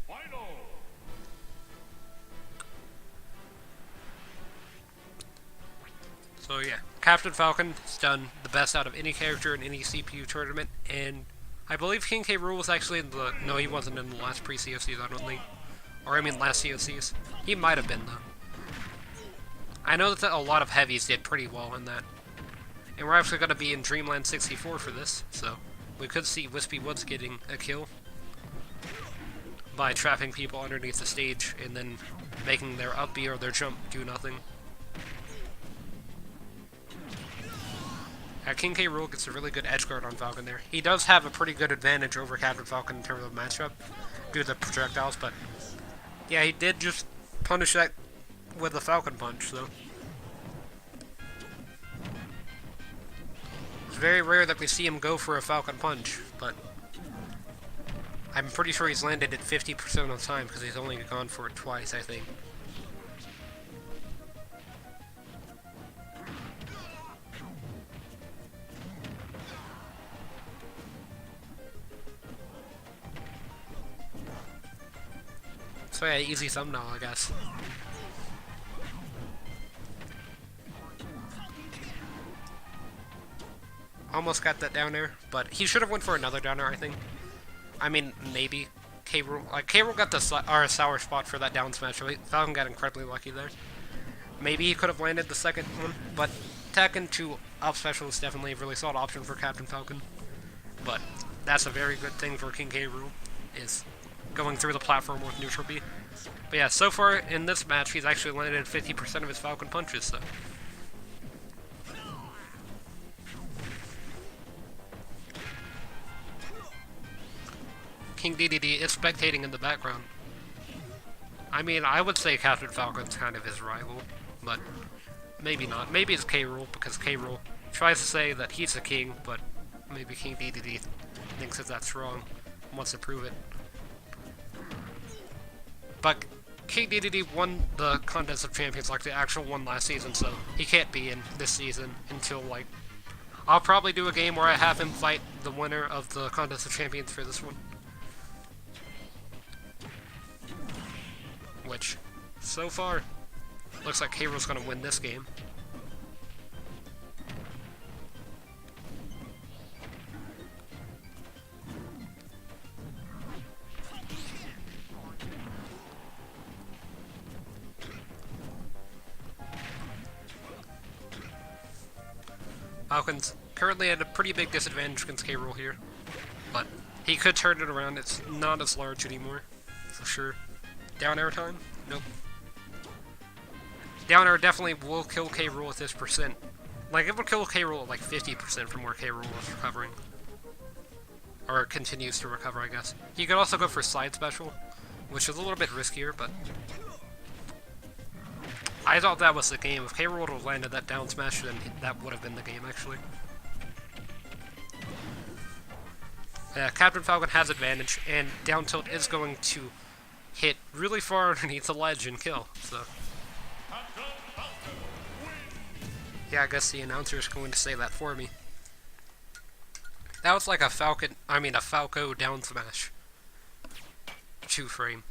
Final. So yeah, Captain Falcon has done the best out of any character in any CPU tournament, and I believe King K. Rool was actually in the... No, he wasn't in the last pre-COCs, I don't think. Or I mean last COCs. He might have been, though. I know that a lot of heavies did pretty well in that. And we're actually going to be in Dreamland 64 for this, so we could see Wispy Woods getting a kill by trapping people underneath the stage and then making their up B or their jump do nothing. King K. Rool gets a really good edge guard on Falcon there. He does have a pretty good advantage over Captain Falcon in terms of matchup due to the projectiles, but yeah, he did just punish that with a Falcon Punch, so. It's very rare that we see him go for a Falcon Punch, but I'm pretty sure he's landed it 50% of the time because he's only gone for it twice, I think. So yeah, easy thumbnail, I guess. Almost got that down air, but he should have went for another down air, I think. I mean, maybe. K. Rool got the sour spot for that down smash. Falcon got incredibly lucky there. Maybe he could have landed the second one, but Tekken 2 up special is definitely a really solid option for Captain Falcon. But that's a very good thing for King K. Rool, is going through the platform with neutral B. But yeah, so far in this match, he's actually landed 50% of his Falcon punches, so. King DDD is spectating in the background. I mean, I would say Captain Falcon's kind of his rival, but maybe not. Maybe it's K. Rool, because K. Rool tries to say that he's the king, but maybe King DDD thinks that that's wrong and wants to prove it. But King DDD won the Contest of Champions, like the actual one last season, so he can't be in this season until, like... I'll probably do a game where I have him fight the winner of the Contest of Champions for this one. Which, so far, looks like K. Rool's gonna win this game. Falcon's currently at a pretty big disadvantage against K. Rool here, but he could turn it around. It's not as large anymore, for sure. Down air time? Nope. Down air definitely will kill K. Rool at this percent. Like, it will kill K. Rool at like 50% from where K. Rool is recovering. Or continues to recover, I guess. He could also go for side special, which is a little bit riskier, but I thought that was the game. If K. Rool would have landed that down smash, then that would have been the game, actually. Yeah, Captain Falcon has advantage, and down tilt is going to hit really far underneath the ledge and kill, so. Yeah, I guess the announcer is going to say that for me. That was like a Falco down smash. 2-frame.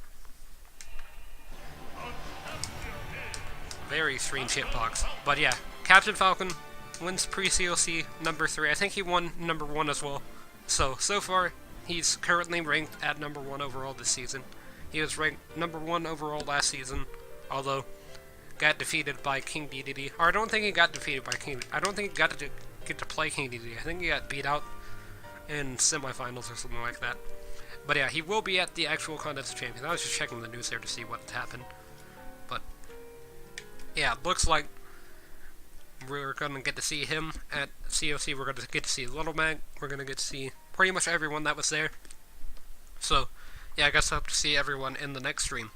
Very strange hitbox. But yeah, Captain Falcon wins pre-COC number 3. I think he won number 1 as well. So far, he's currently ranked at number 1 overall this season. He was ranked number 1 overall last season, although got defeated by King Dedede. Or I don't think he got defeated by King. I don't think he got to get to play King Dedede. I think he got beat out in semifinals or something like that. But yeah, he will be at the actual Contest of Champions. I was just checking the news there to see what happened. But yeah, it looks like we're going to get to see him at COC. We're going to get to see Little Mac. We're going to get to see pretty much everyone that was there. So yeah, I guess I hope to see everyone in the next stream.